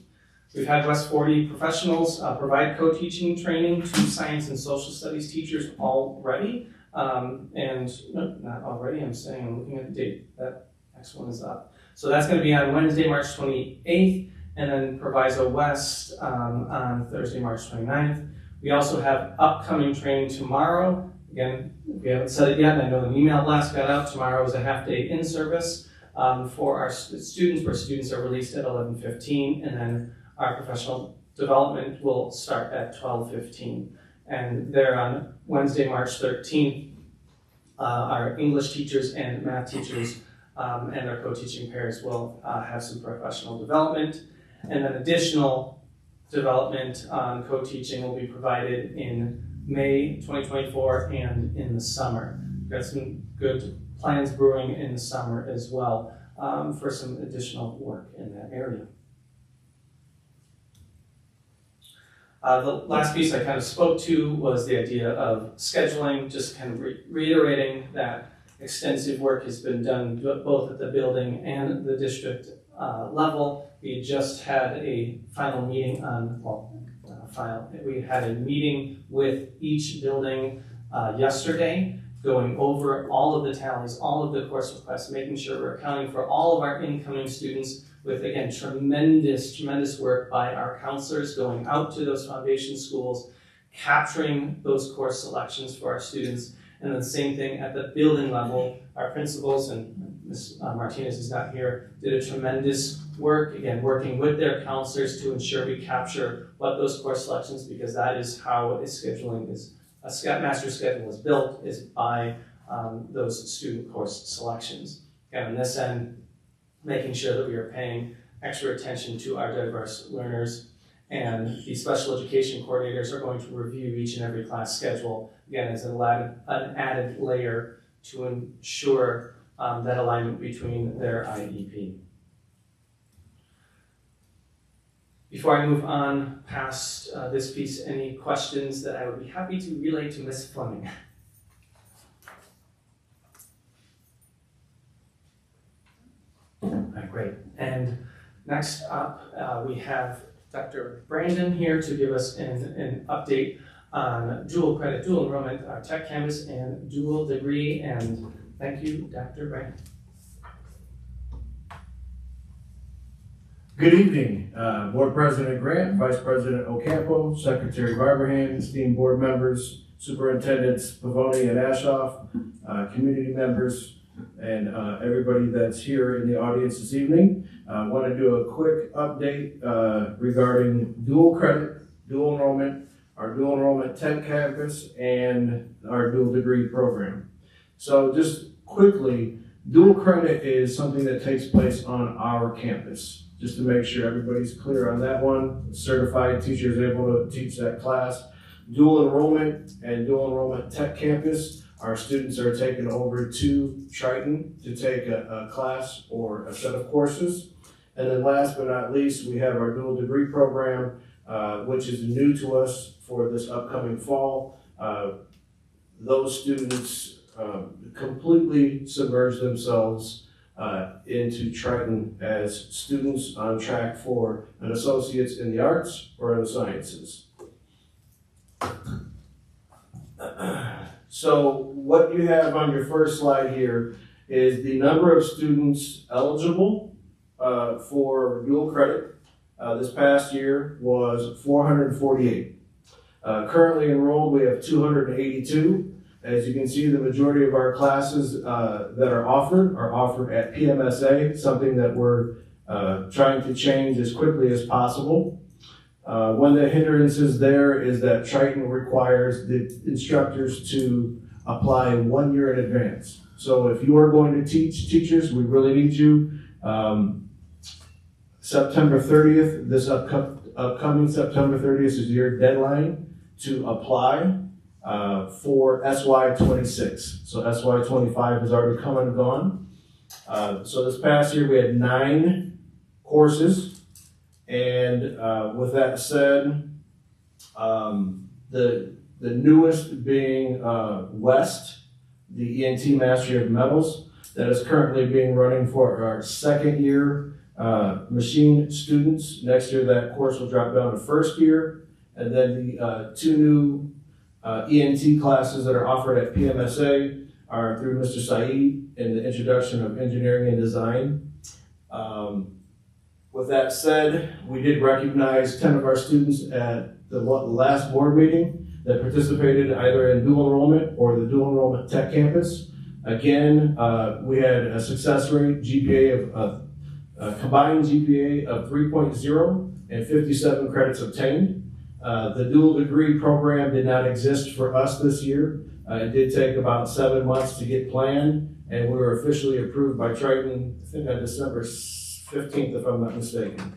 We've had West 40 professionals provide co-teaching training to science and social studies teachers already. And no, not already, I'm saying, I'm looking at the date. That next one is up. So that's going to be on Wednesday, March 28th, and then Proviso West on Thursday, March 29th. We also have upcoming training tomorrow. Again, we haven't said it yet, and I know an email blast got out. Tomorrow is a half-day in-service for our students, where students are released at 11:15, and then our professional development will start at 12:15. And there on Wednesday, March 13th, our English teachers and math teachers and their co-teaching pairs will have some professional development. And then additional development on co-teaching will be provided in May 2024 and in the summer. We've got some good plans brewing in the summer as well for some additional work in that area. The last piece I kind of spoke to was the idea of scheduling, just kind of reiterating that extensive work has been done both at the building and the district level. We just had a final meeting on, we had a meeting with each building yesterday, going over all of the tallies, all of the course requests, making sure we're accounting for all of our incoming students with, again, tremendous work by our counselors going out to those foundation schools, capturing those course selections for our students. And then the same thing at the building level. Our principals, and Ms. Martinez is not here, did a tremendous work, again, working with their counselors to ensure we capture what those course selections, because that is how a scheduling is, a master schedule is built, is by those student course selections. Again, on this end, making sure that we are paying extra attention to our diverse learners, and the special education coordinators are going to review each and every class schedule, again, as an added layer to ensure that alignment between their IEP. Before I move on past this piece, any questions that I would be happy to relay to Ms. Fleming? All right, great. And next up, we have Dr. Brandon here to give us an update on dual credit, dual enrollment, our tech campus, and dual degree. And thank you, Dr. Brandon. Good evening, Board President Grant, Vice President Ocampo, Secretary Barberhand, esteemed board members, Superintendents Pavoni and Ashoff, community members, and everybody that's here in the audience this evening. I want to do a quick update regarding dual credit, dual enrollment, our dual enrollment tech campus, and our dual degree program. So just quickly, dual credit is something that takes place on our campus. Just to make sure everybody's clear on that one, certified teacher is able to teach that class. Dual enrollment and dual enrollment tech campus, our students are taken over to Triton to take a class or a set of courses. And then last but not least, we have our dual degree program, which is new to us for this upcoming fall. Those students completely submerge themselves into Triton as students on track for an associate's in the arts or in the sciences. So what you have on your first slide here is the number of students eligible for dual credit. This past year was 448. Currently enrolled, we have 282. As you can see, the majority of our classes that are offered at PMSA, something that we're trying to change as quickly as possible. One of the hindrances there is that Triton requires the instructors to apply 1 year in advance. So if you are going to teach teachers, we really need you. September 30th, this upcoming September 30th is your deadline to apply for SY26. So SY25 has already come and gone. So this past year we had 9 courses. And with that said, the newest being West, the ENT Mastery of Metals, that is currently being running for our second year machine students. Next year that course will drop down to first year. And then the 2 new ENT classes that are offered at PMSA are through Mr. Saeed in the introduction of engineering and design. With that said, we did recognize 10 of our students at the last board meeting that participated either in dual enrollment or the dual enrollment tech campus. Again, we had a success rate GPA of combined GPA of 3.0 and 57 credits obtained. The dual degree program did not exist for us this year. It did take about 7 months to get planned, and we were officially approved by Triton, I think on December 15th, if I'm not mistaken.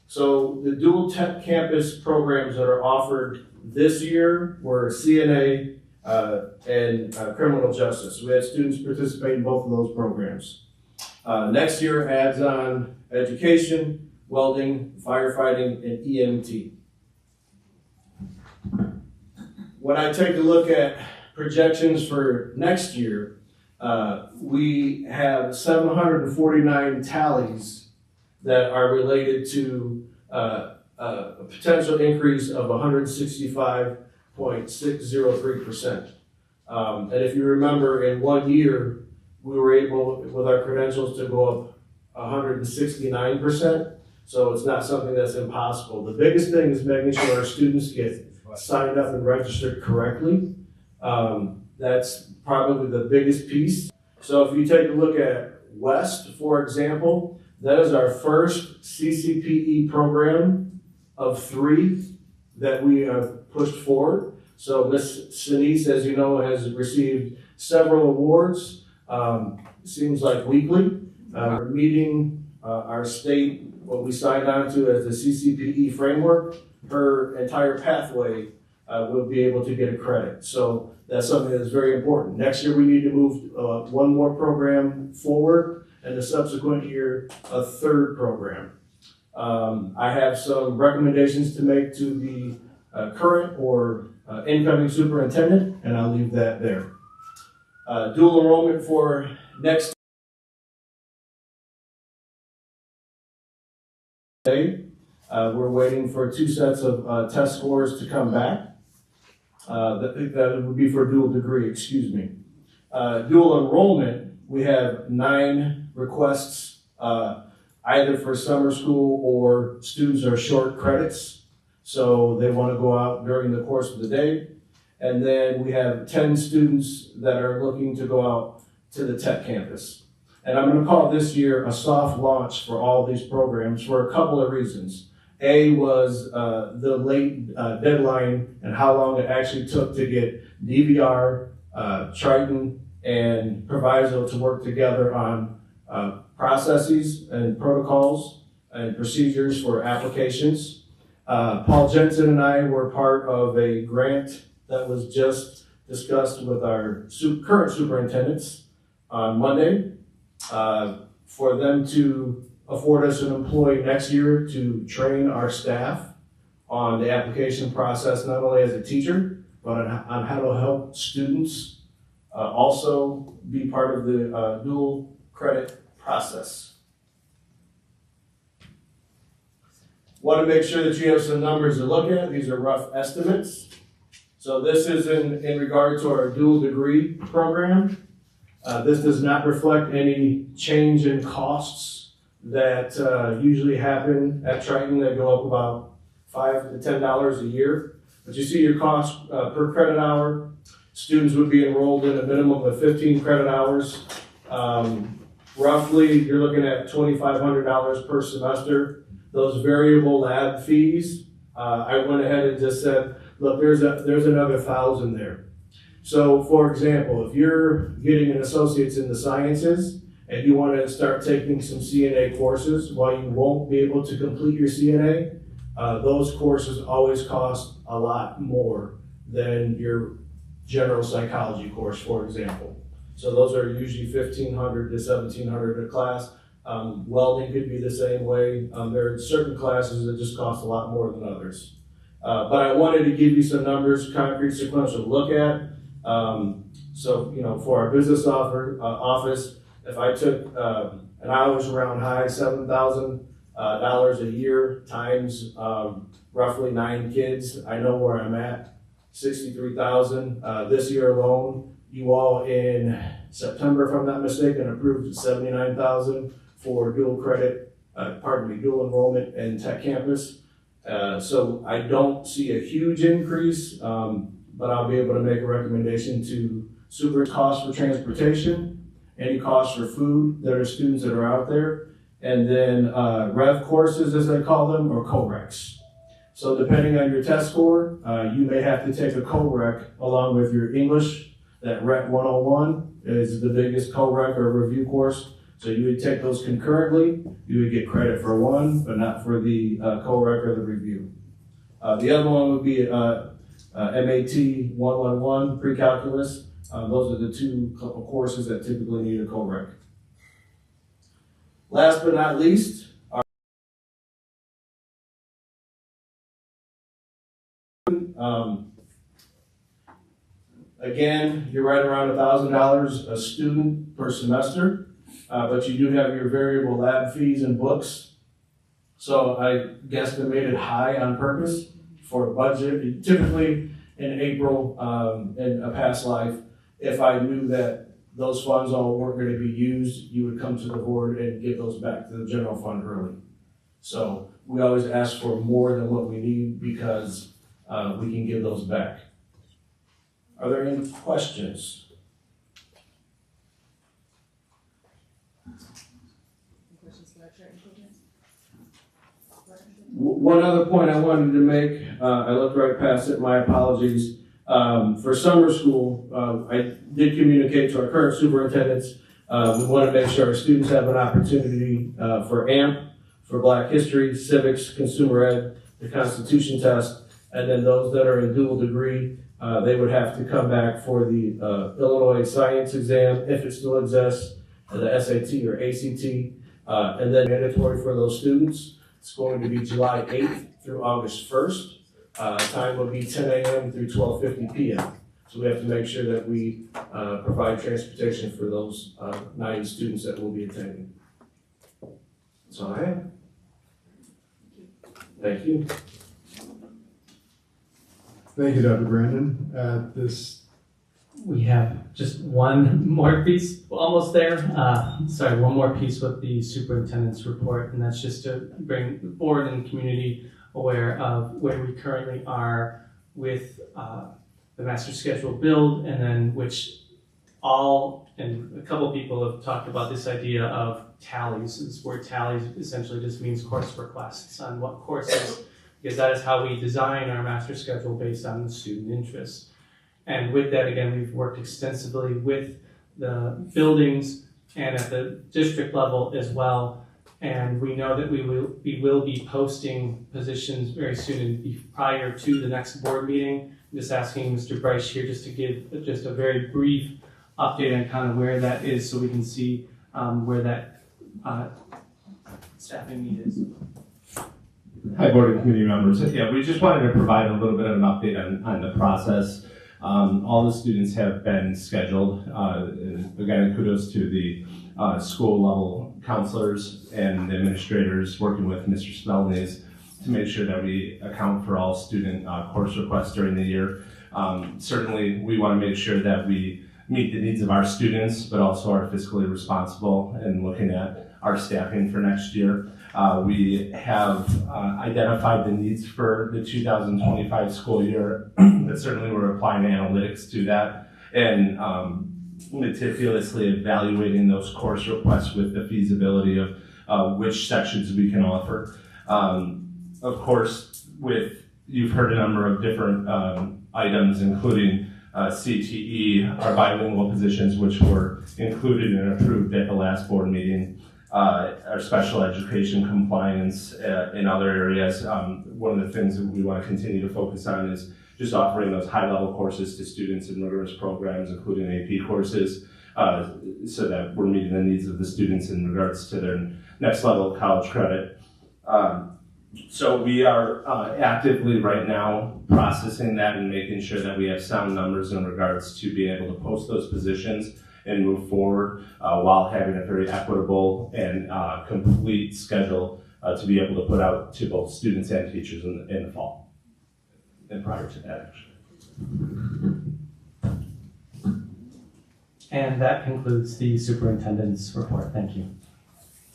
So the dual tech campus programs that are offered this year were CNA and criminal justice. We had students participate in both of those programs. Next year adds on education, welding, firefighting, and EMT. When I take a look at projections for next year, we have 749 tallies that are related to a potential increase of 165.603%. And if you remember, in 1 year, we were able, with our credentials, to go up 169%. So it's not something that's impossible. The biggest thing is making sure our students get signed up and registered correctly. That's probably the biggest piece. So if you take a look at West, for example, that is our first CCPE program of 3 that we have pushed forward. So Ms. Sinise, as you know, has received several awards, seems like weekly. We're meeting our state, what we signed on to as the CCPE framework. Her entire pathway will be able to get a credit. So that's something that's very important. Next year, we need to move 1 more program forward, and the subsequent year, a 3rd program. I have some recommendations to make to the current or incoming superintendent, and I'll leave that there. Dual enrollment for next day. We're waiting for 2 sets of test scores to come back. That would be for dual degree, excuse me. Dual enrollment, we have 9 requests, either for summer school or students are short credits. So they want to go out during the course of the day. And then we have 10 students that are looking to go out to the tech campus. And I'm going to call this year a soft launch for all these programs for a couple of reasons. A was the late deadline and how long it actually took to get DVR, Triton, and Proviso to work together on processes and protocols and procedures for applications. Paul Jensen and I were part of a grant that was just discussed with our current superintendents on Monday for them to afford us an employee next year to train our staff on the application process, not only as a teacher, but on how to help students also be part of the dual credit process. Want to make sure that you have some numbers to look at. These are rough estimates. So this is in regard to our dual degree program. This does not reflect any change in costs that usually happen at Triton that go up about $5 to $10 a year. But you see your cost per credit hour. Students would be enrolled in a minimum of 15 credit hours. Roughly, you're looking at $2,500 per semester. Those variable lab fees, I went ahead and just said, look, there's another 1,000 there. So, for example, if you're getting an associate's in the sciences and you want to start taking some CNA courses, while you won't be able to complete your CNA, those courses always cost a lot more than your general psychology course, for example. So those are usually $1,500 to $1,700 a class. Welding could be the same way. There are certain classes that just cost a lot more than others. But I wanted to give you some numbers, concrete, sequential to look at. So, you know, for our business office, if I took an hours around high, $7,000 a year times roughly 9 kids, I know where I'm at. $63,000 this year alone. You all in September, if I'm not mistaken, approved $79,000 for dual enrollment in Tech Campus. So I don't see a huge increase, but I'll be able to make a recommendation to super costs for transportation, any costs for food that are students that are out there, and then rev courses, as they call them, or co-recs. So depending on your test score, you may have to take a co-rec along with your English. That Rec 101 is the biggest co-rec or review course. So you would take those concurrently. You would get credit for one, but not for the co-rec or the review. The other one would be MAT 111, pre-calculus. Those are the two couple courses that typically need a co-rec. Last but not least, again, you're right around $1,000 a student per semester, but you do have your variable lab fees and books. So I guesstimated high on purpose for a budget. Typically in April, in a past life, if I knew that those funds all weren't going to be used, you would come to the board and give those back to the general fund early. So we always ask for more than what we need because we can give those back. Are there any questions? One other point I wanted to make, I looked right past it, my apologies. For summer school, I did communicate to our current superintendents. We want to make sure our students have an opportunity for AMP, for Black History, Civics, Consumer Ed, the Constitution test, and then those that are in dual degree, they would have to come back for the Illinois Science exam, if it still exists, the SAT or ACT, and then mandatory for those students. It's going to be July 8th through August 1st. Time will be 10 a.m. through 12:50 p.m. So we have to make sure that we provide transportation for those 9 students that will be attending. That's all I have. Thank you. Thank you, Dr. Brandon. We have just one more piece, almost there. One more piece with the superintendent's report, and that's just to bring the board and the community aware of where we currently are with the master schedule build, and then and a couple people have talked about this idea of tallies. This word tallies essentially just means course requests on what courses, because that is how we design our master schedule based on the student interests. And with that, again, we've worked extensively with the buildings and at the district level as well. And we know that we will be posting positions very soon and prior to the next board meeting. I'm just asking Mr. Bryce here just to give just a very brief update on kind of where that is so we can see where that staffing need is. Hi, board and community members. Yeah, we just wanted to provide a little bit of an update on the process. All the students have been scheduled. Again, kudos to the school level counselors and the administrators working with Mr. Smelnys to make sure that we account for all student course requests during the year. Certainly, we want to make sure that we meet the needs of our students, but also are fiscally responsible in looking at our staffing for next year. We have identified the needs for the 2025 school year, but certainly we're applying analytics to that and meticulously evaluating those course requests with the feasibility of which sections we can offer. Of course, you've heard a number of different items, including CTE, our bilingual positions, which were included and approved at the last board meeting. Our special education compliance in other areas. One of the things that we want to continue to focus on is just offering those high-level courses to students in rigorous programs, including AP courses, so that we're meeting the needs of the students in regards to their next level of college credit. So we are actively right now processing that and making sure that we have sound numbers in regards to being able to post those positions and move forward while having a very equitable and complete schedule to be able to put out to both students and teachers in the fall and prior to that, actually. And that concludes the superintendent's report. Thank you.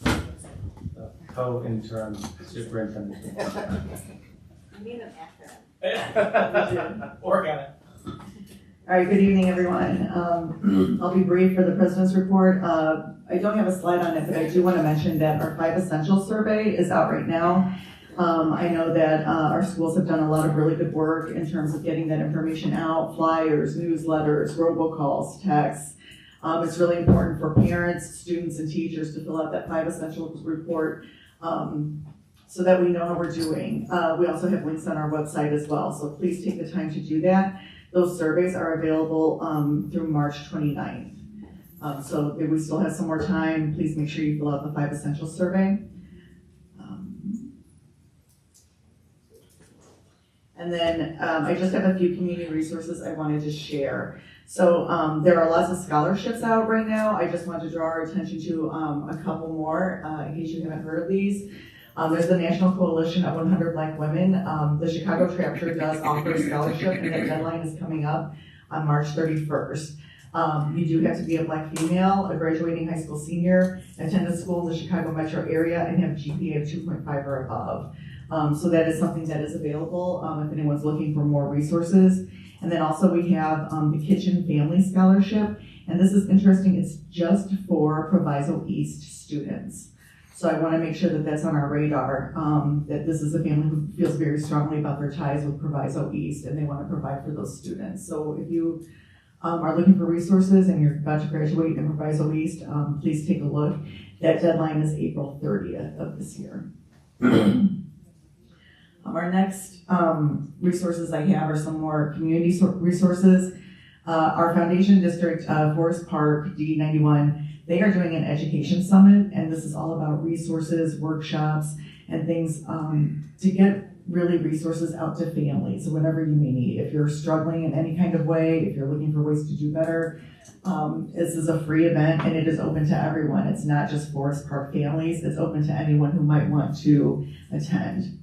The co-interim superintendent. You need them after. Work on it. All right, good evening, everyone. I'll be brief for the president's report. I don't have a slide on it, but I do want to mention that our 5 Essentials survey is out right now. I know that our schools have done a lot of really good work in terms of getting that information out, flyers, newsletters, robocalls, texts. It's really important for parents, students, and teachers to fill out that 5 Essentials report so that we know how we're doing. We also have links on our website as well, so please take the time to do that. Those surveys are available through March 29th. So if we still have some more time, please make sure you fill out the 5 Essentials survey. And then I just have a few community resources I wanted to share. So there are lots of scholarships out right now. I just want to draw our attention to a couple more in case you haven't heard of these. There's the National Coalition of 100 Black Women. The Chicago chapter does offer a scholarship, and that deadline is coming up on March 31st. You do have to be a Black female, a graduating high school senior, attend a school in the Chicago metro area, and have a GPA of 2.5 or above. So that is something that is available if anyone's looking for more resources. And then also we have the Kitchen Family Scholarship, and this is interesting. It's just for Proviso East students. So I want to make sure that that's on our radar, that this is a family who feels very strongly about their ties with Proviso East, and they want to provide for those students. So if you are looking for resources and you're about to graduate in Proviso East, please take a look. That deadline is April 30th of this year. Our next resources I have are some more community resources. Our foundation district, Forest Park, D91, they are doing an education summit, and this is all about resources, workshops, and things to get really resources out to families, whatever you may need. If you're struggling in any kind of way, if you're looking for ways to do better, this is a free event and it is open to everyone. It's not just Forest Park families, it's open to anyone who might want to attend.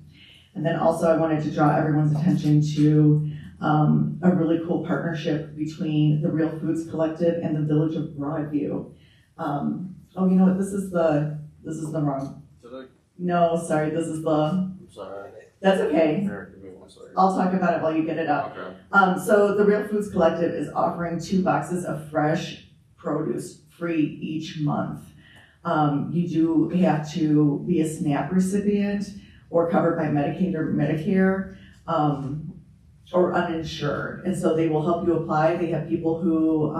And then also I wanted to draw everyone's attention to a really cool partnership between the Real Foods Collective and the Village of Broadview. Oh, you know what? This is the wrong. No, sorry. This is the. I'm sorry. That's okay. I'll talk about it while you get it up. Okay. So the Real Foods Collective is offering 2 boxes of fresh produce free each month. You do have to be a SNAP recipient or covered by Medicaid or Medicare, or uninsured. And so they will help you apply. They have people who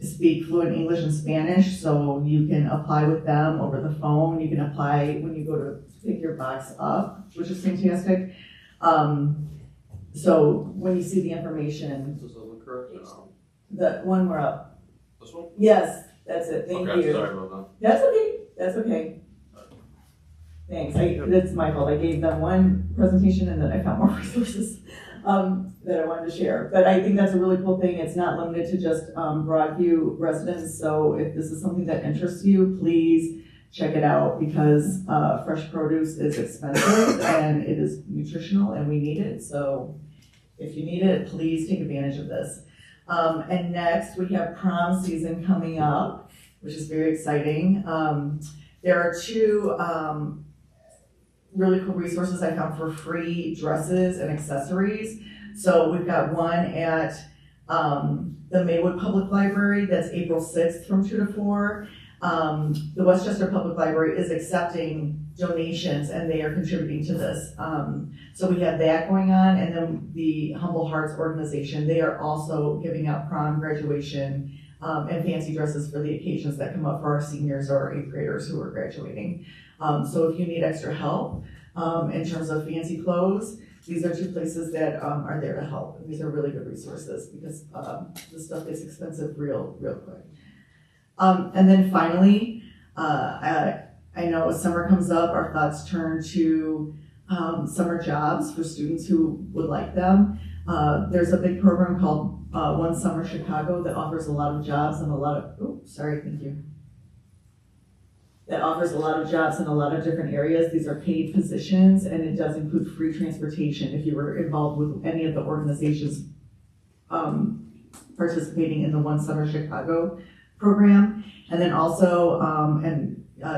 speak fluent English and Spanish, so you can apply with them over the phone. You can apply when you go to pick your box up, which is fantastic. So when you see the information, the one more up. This one? Yes, that's it. Thank you. Sorry about that. That's okay. That's okay. Thanks. That's my fault. I gave them one presentation and then I found more resources that I wanted to share. But I think that's a really cool thing. It's not limited to just Broadview residents. So if this is something that interests you, please check it out because fresh produce is expensive and it is nutritional and we need it. So if you need it, please take advantage of this. And next we have prom season coming up, which is very exciting. There are 2 really cool resources I found for free dresses and accessories. So we've got one at the Maywood Public Library, that's April 6th from 2 to 4. The Westchester Public Library is accepting donations and they are contributing to this. So we have that going on, and then the Humble Hearts organization, they are also giving out prom, graduation, and fancy dresses for the occasions that come up for our seniors or 8th graders who are graduating. So if you need extra help in terms of fancy clothes, these are 2 places that are there to help. And these are really good resources because this stuff is expensive real quick. And then finally, I know as summer comes up, our thoughts turn to summer jobs for students who would like them. There's a big program called One Summer Chicago that offers a lot of jobs and that offers a lot of jobs in a lot of different areas. These are paid positions, and it does include free transportation if you were involved with any of the organizations participating in the One Summer Chicago program. And then also,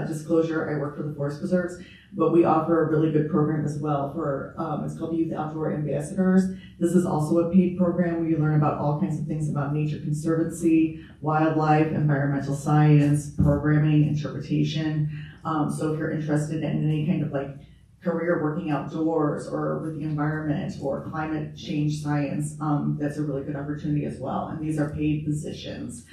disclosure, I work for the Forest Preserves, but we offer a really good program as well for, it's called Youth Outdoor Ambassadors. This is also a paid program where you learn about all kinds of things about nature conservancy, wildlife, environmental science, programming, interpretation. So if you're interested in any kind of like career working outdoors or with the environment or climate change science, that's a really good opportunity as well. And these are paid positions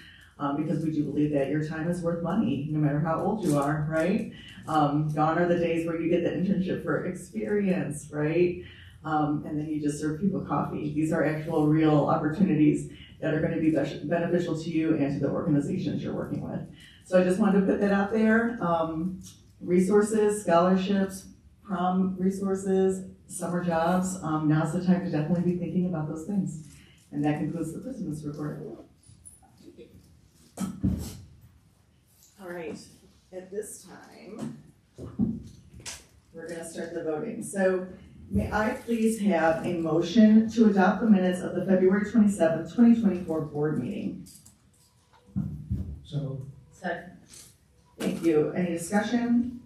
because we do believe that your time is worth money, no matter how old you are, right? Gone are the days where you get the internship for experience, right? And then you just serve people coffee. These are actual real opportunities that are going to be beneficial to you and to the organizations you're working with. So I just wanted to put that out there. Resources, scholarships, prom resources, summer jobs. Now's the time to definitely be thinking about those things. And that concludes the Christmas report. All right, at this time, we're going to start the voting. So may I please have a motion to adopt the minutes of the February 27th, 2024 board meeting? So. Second. Thank you. Any discussion?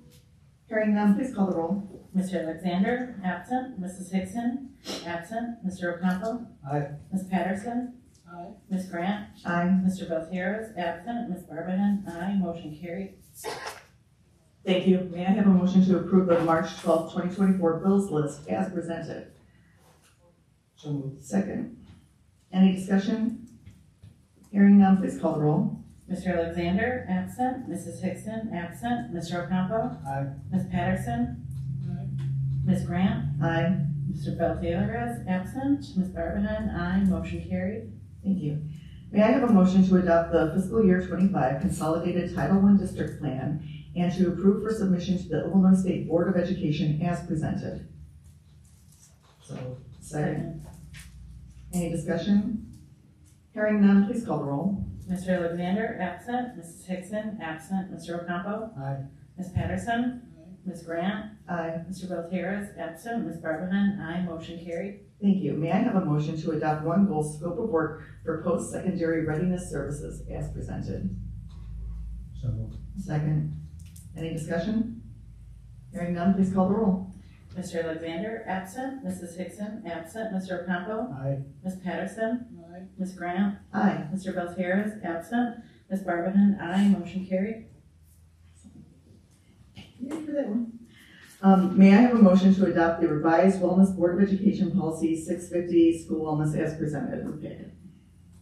Hearing none, please call the roll. Mr. Alexander, absent. Mrs. Hickson, absent. Mr. Ocampo? Aye. Ms. Patterson? Aye. Ms. Grant? Aye. Mr. Beltieros, absent. Ms. Barbahan? Aye. Motion carried. Thank you. May I have a motion to approve the March 12th, 2024 bills list as presented? So moved. Second. Any discussion? Hearing none, please call the roll. Mr. Alexander, absent. Mrs. Hickson, absent. Mr. Ocampo? Aye. Ms. Patterson? Aye. Ms. Grant? Aye. Mr. Beltieros, absent. Ms. Barbahan? Aye. Motion carried. Thank you. May I have a motion to adopt the fiscal year 25 Consolidated Title I District Plan and to approve for submission to the Illinois State Board of Education as presented? So. Second. Any discussion? Hearing none, please call the roll. Mr. Alexander, absent. Mrs. Hickson, absent. Mr. Ocampo? Aye. Ms. Patterson? Ms. Grant? Aye. Mr. Beltieros, absent. Ms. Barbahan? Aye. Motion carried. Thank you. May I have a motion to adopt one goal scope of work for post-secondary readiness services as presented? So moved. Second. Any discussion? Hearing none, please call the roll. Mr. Alexander, absent. Mrs. Hickson, absent. Mr. Ocampo? Aye. Ms. Patterson? Aye. Ms. Grant? Aye. Mr. Beltieros, absent. Ms. Barbahan? Aye. Motion carried. Yay for that one. May I have a motion to adopt the revised Wellness Board of Education Policy 650 School Wellness as presented in the packet?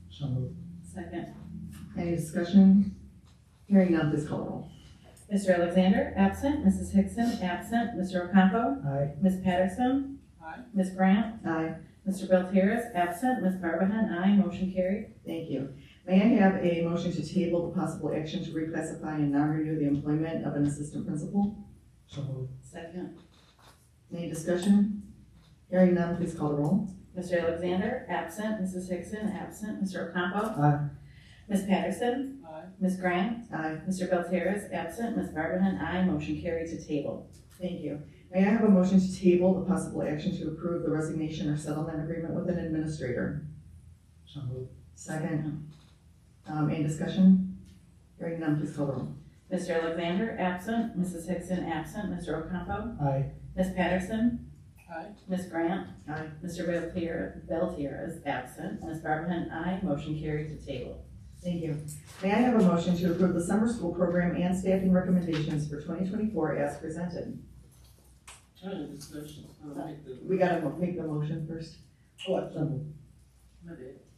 So moved. Second. Any discussion? Hearing none, please call the roll. Mr. Alexander, absent. Mrs. Hickson, absent. Mr. Ocampo? Aye. Ms. Patterson? Aye. Ms. Grant? Aye. Mr. Beltieros, absent. Ms. Barbahan? Aye. Motion carried. Thank you. May I have a motion to table the possible action to reclassify and non-renew the employment of an assistant principal? So moved. Second. Any discussion? Hearing none, please call the roll. Mr. Alexander, absent. Mrs. Hickson, absent. Mr. Ocampo? Aye. Ms. Patterson? Aye. Ms. Grant? Aye. Mr. Beltieros, absent. Ms. Barbahan? Aye. Motion carried to table. Thank you. May I have a motion to table the possible action to approve the resignation or settlement agreement with an administrator? So moved. Second. Any discussion? Hearing none, please call the roll. Mr. Alexander, absent. Mrs. Hickson, absent. Mr. Ocampo? Aye. Ms. Patterson? Aye. Ms. Grant? Aye. Mr. Beltieros, absent. Ms. Barbahan? Aye. Motion carried to table. Thank you. May I have a motion to approve the summer school program and staffing recommendations for 2024 as presented? Discussion. We gotta make the motion first. What? So moved.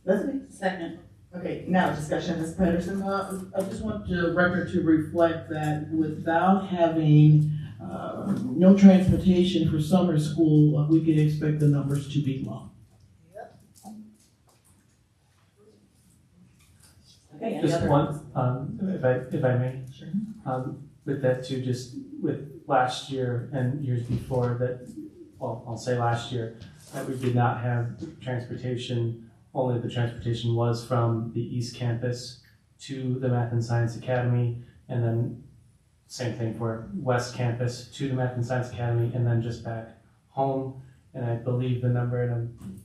That's me. Second. Okay, now discussion, Ms. Patterson. I just want the record to reflect that without having no transportation for summer school, we can expect the numbers to be low. Okay, any Just other- one, if I may. Sure. With that too, just with last year and years before that, well, I'll say last year, that we did not have transportation, only the transportation was from the East Campus to the Math and Science Academy, and then same thing for West Campus to the Math and Science Academy, and then just back home. And I believe the number, and I'm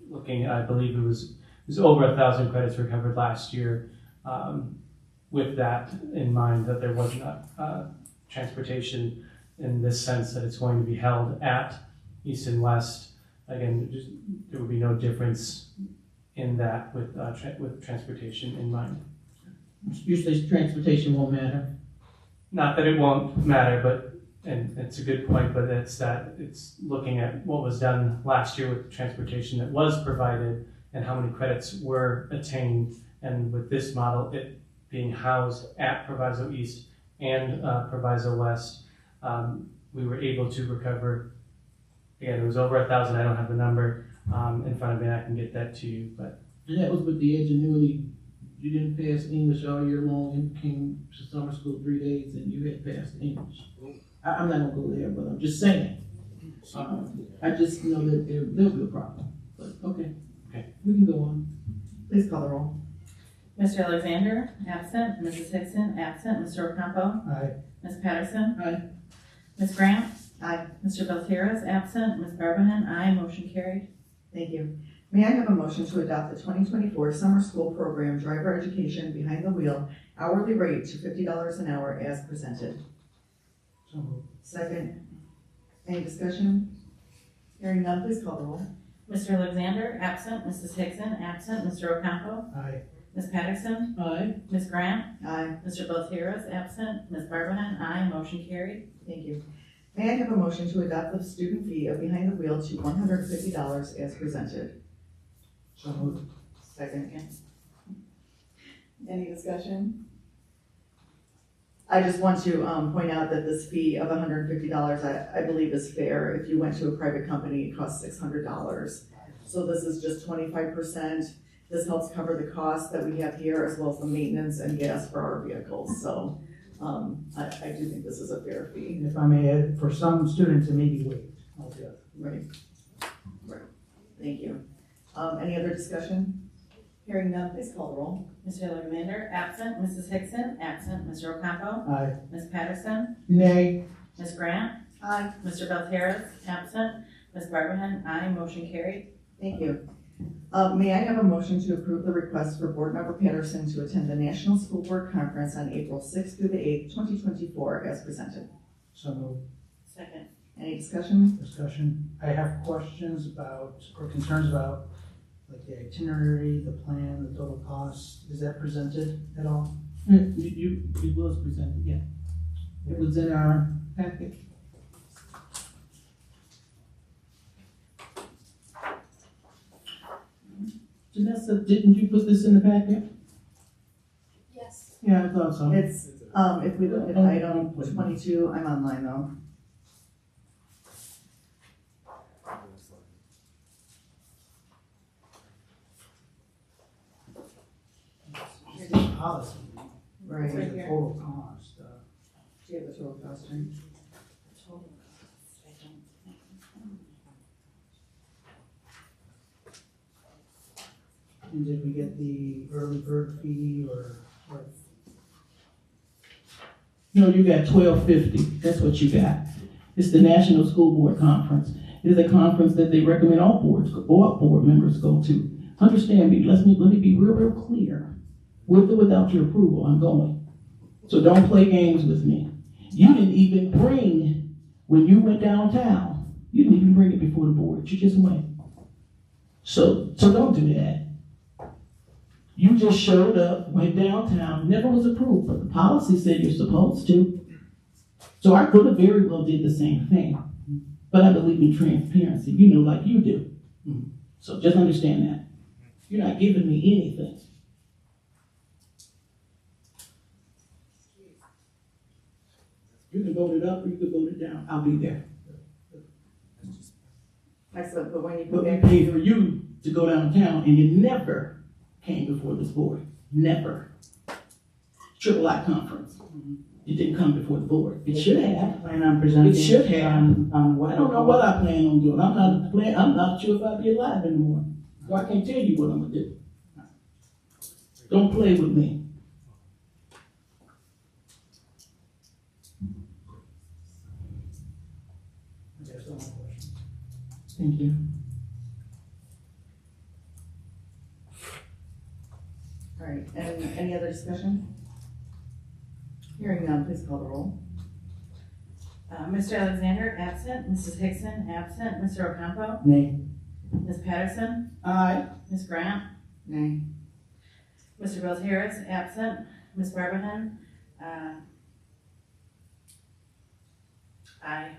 looking, I believe it was was over 1,000 credits recovered last year. With that in mind, that there was not transportation in this sense that it's going to be held at East and West. Again, there would be no difference in that with transportation in mind. Usually transportation won't matter. Not that it won't matter, but, and it's a good point, but it's looking at what was done last year with the transportation that was provided and how many credits were attained. And with this model, it being housed at Proviso East and Proviso West, we were able to recover. Again, it was over 1,000. I don't have the number in front of me. I can get that to you. But And that was with the ingenuity. You didn't pass English all year long and came to summer school 3 days and you had passed English. I'm not gonna go there, but I'm just saying. I just know that there'll be a problem. But okay, we can go on. Please call the roll. Mr. Alexander, absent. Mrs. Hickson, absent. Mr. Ocampo? Aye. Ms. Patterson? Aye. Ms. Grant? Aye. Mr. Belterra, absent. Ms. Barbahan? Aye. Motion carried. Thank you. May I have a motion to adopt the 2024 summer school program driver education behind the wheel hourly rate to $50 an hour as presented? So moved. Second. Any discussion? Hearing none, please call the roll. Mr. Alexander, absent. Mrs. Hickson, absent. Mr. Ocampo? Aye. Ms. Patterson? Aye. Ms. Grant? Aye. Mr. Belterra, absent. Ms. Barbahan? Aye. Motion carried. Thank you. May I have a motion to adopt the student fee of behind the wheel to $150 as presented? So moved. Second. Any discussion? I just want to point out that this fee of $150, I believe is fair. If you went to a private company, it costs $600. So this is just 25%. This helps cover the costs that we have here as well as the maintenance and gas for our vehicles. So I do think this is a fair fee. And if I may add, for some students, it may be waived altogether. Right. Right. Thank you. Any other discussion? Hearing none, please call the roll. Mr. Alexander, absent. Mrs. Hickson, absent. Mr. Ocampo? Aye. Ms. Patterson? Nay. Ms. Grant? Aye. Mr. Belterra, absent. Ms. Barbahan? Aye. Motion carried. Thank you. May I have a motion to approve the request for Board Member Patterson to attend the National School Board Conference on April 6th through the 8th, 2024 as presented? So moved. Second. Any discussion? Discussion. I have questions about, or concerns about, like the itinerary, the plan, the total cost. Is that presented at all? It was presented, yeah. It was in our packet. Janessa, didn't you put this in the packet? Yes. Yeah, I thought so. It's, if we look at item 22, I'm online though. It's the policy. Right. It's the total cost. Do you have the total cost, right? And did we get the early bird fee or? No, you got $12.50. That's what you got. It's the National School Board Conference. It is a conference that they recommend all board members go to. Understand me, let me be real clear. With or without your approval, I'm going. So don't play games with me. You didn't even bring, when you went downtown, you didn't even bring it before the board. You just went. So don't do that. You just showed up, went downtown, never was approved, but the policy said you're supposed to. So I could have very well did the same thing. But I believe in transparency, you know, like you do. So just understand that. You're not giving me anything. You can vote it up or you can vote it down. I'll be there. Excellent, but when you But go we back. paid for you to go downtown and you never came before this board. Never. Triple I conference. You didn't come before the board. It should have. Plan on presenting. It should have. On what? I don't know what I plan on doing. I'm not sure if I'll be alive in the morning. So I can't tell you what I'm gonna do. Don't play with me. That's all my questions. Thank you. discussion? Hearing none, please call the roll. Mr. Alexander, absent. Mrs. Hickson, absent. Mr. Ocampo? Nay. Ms. Patterson? Aye. Ms. Grant? Nay. Mr. Bills Harris, absent. Ms. Barbahan? Aye.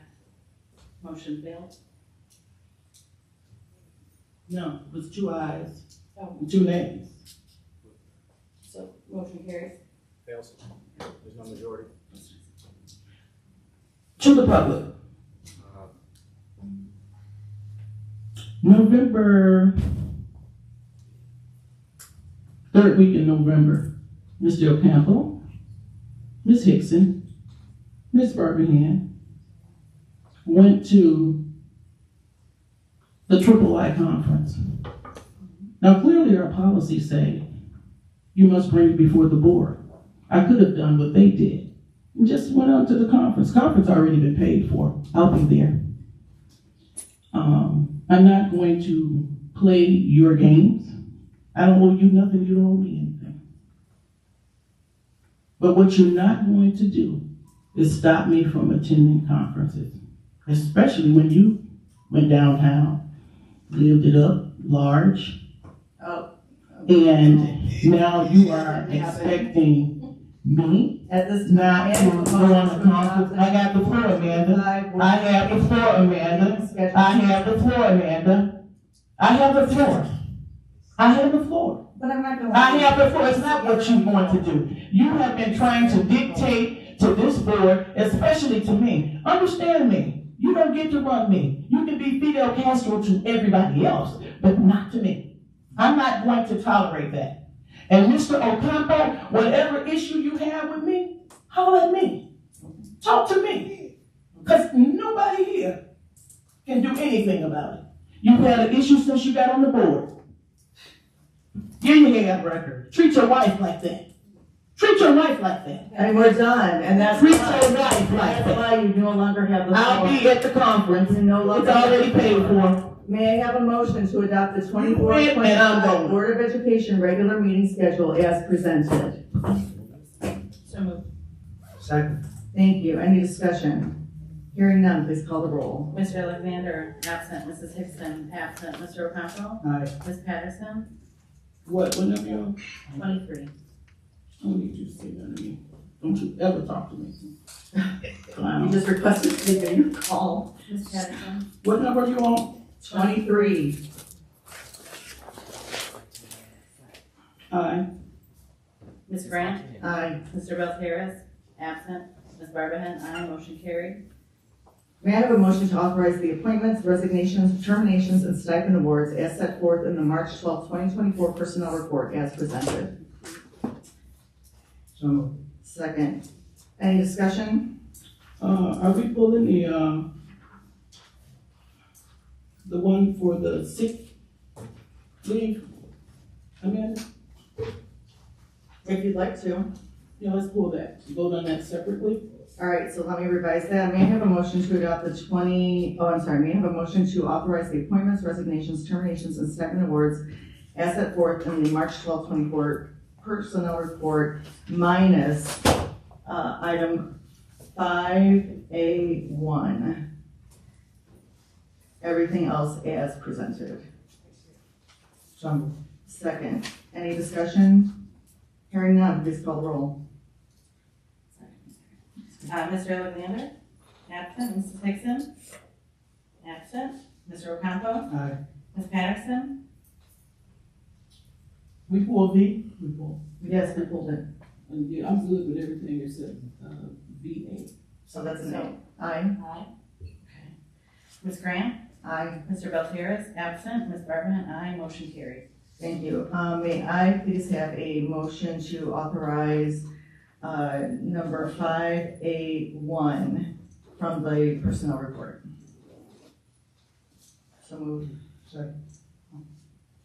Motion failed. No, it was 2 ayes, Oh. and 2 nays. So motion carries. Fails. There's no majority. To the public. November, third week in November, Mr. Ocampo, Ms. Hickson, Ms. Barbahan went to the Triple I Conference. Now clearly our policies say you must bring it before the board. I could have done what they did and just went out to the conference. Conference already been paid for. I'll be there. I'm not going to play your games. I don't owe you nothing. You don't owe me anything. But what you're not going to do is stop me from attending conferences, especially when you went downtown, lived it up large, and now you are expecting me At this not to time, go on the conference. I got the floor, Amanda. I have the floor, Amanda. I have the floor, Amanda. I have the floor. I have the floor. But I'm not going I have the floor. It's not what you want to do. You have been trying to dictate to this board, especially to me. Understand me. You don't get to run me. You can be Fidel Castro to everybody else, but not to me. I'm not going to tolerate that. And Mr. Ocampo, whatever issue you have with me, holler at me. Talk to me. Because nobody here can do anything about it. You've had an issue since you got on the board. Here you have record. Treat your wife like that. Treat your wife like that. And we're done, and that's Treat why, your wife like that's that. why you no longer have the floor. I'll be at the conference. You no longer It's already paid for. May I have a motion to adopt the Wait a minute, I'm 24-25 going. Board of Education regular meeting schedule as presented? So moved. Second. Thank you. Any discussion? Hearing none, please call the roll. Mr. Alexander, absent. Mrs. Hickson, absent. Mr. Ocampo? Aye. Ms. Patterson? What, whenever you're 23. I don't need you to say that to me. Don't you ever talk to me. You just requested to take your call. Ms. Patterson? What number are you on? 23. Aye. Ms. Grant? Aye. Mr. Bills Harris, absent. Ms. Barbahan, aye. Motion carried. May I have a motion to authorize the appointments, resignations, terminations, and stipend awards as set forth in the March 12, 2024 personnel report as presented? So. Second. Any discussion? Are we pulling the one for the sick leave? Amanda? If you'd like to. Yeah, let's pull that. Vote on that separately. All right, so let me revise that. May I have a motion to adopt the may I have a motion to authorize the appointments, resignations, terminations, and stipend awards as set forth in the March 12, 2024 personnel report minus item 5A1. Everything else as presented. So. Second. Any discussion? Hearing none, please call the roll. Mr. Alexander, absent. Mrs. Hickson, absent. Mr. Ocampo, Aye. Ms. Patterson, We pull V? We pull. Yes, we pulled it. Yeah, I'm good with everything except VA. So that's an So- A. Aye. aye. Ms. Grant, Aye. Mr. Bills Harris, absent. Ms. Barbahan, aye. Motion carried. Thank you. May I please have a motion to authorize number 5A1 from the personnel report? So moved. Second.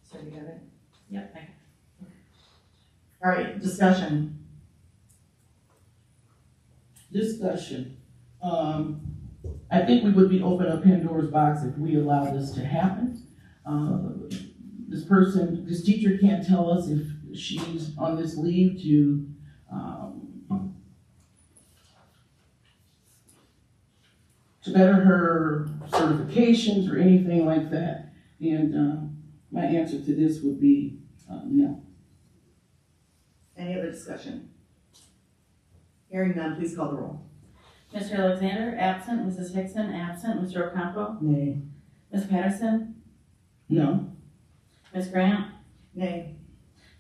So you got it? Yep. All right, discussion. Discussion. I think we would be opening a Pandora's box if we allow this to happen. This teacher can't tell us if she's on this leave to better her certifications or anything like that. And my answer to this would be no. Any other discussion? Hearing none, please call the roll. Mr. Alexander, absent. Mrs. Hickson, absent. Mr. Ocampo? Nay. Ms. Patterson? No. Ms. Grant? Nay.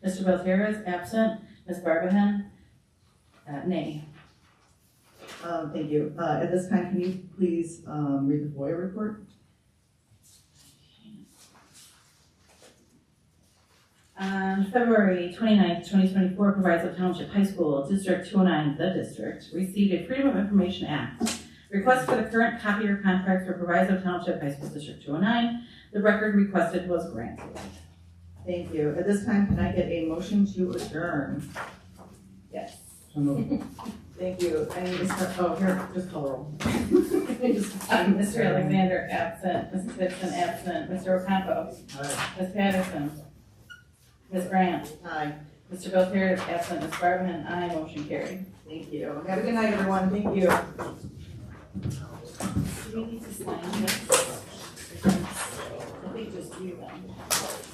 Mr. Belterra, absent. Ms. Barbahan? Nay. Thank you. At this time, can you please read the FOIA report? On February 29th, 2024, Proviso Township High School, District 209, the district, received a Freedom of Information Act request for the current copier contract for Proviso Township High School District 209. The record requested was granted. Thank you. At this time, can I get a motion to adjourn? Yes. So moved. Thank you. Any discussion? Oh, here, just call the roll. Mr. Alexander, absent. Mrs. Hickson, absent. Mr. Ocampo? Aye. Ms. Patterson? Ms. Grant? Aye. Mr. Belterra, absent. Ms. Barbahan, aye. Motion carried. Thank you. Have a good night, everyone. Thank you. Do we need to sign this? I think just you then.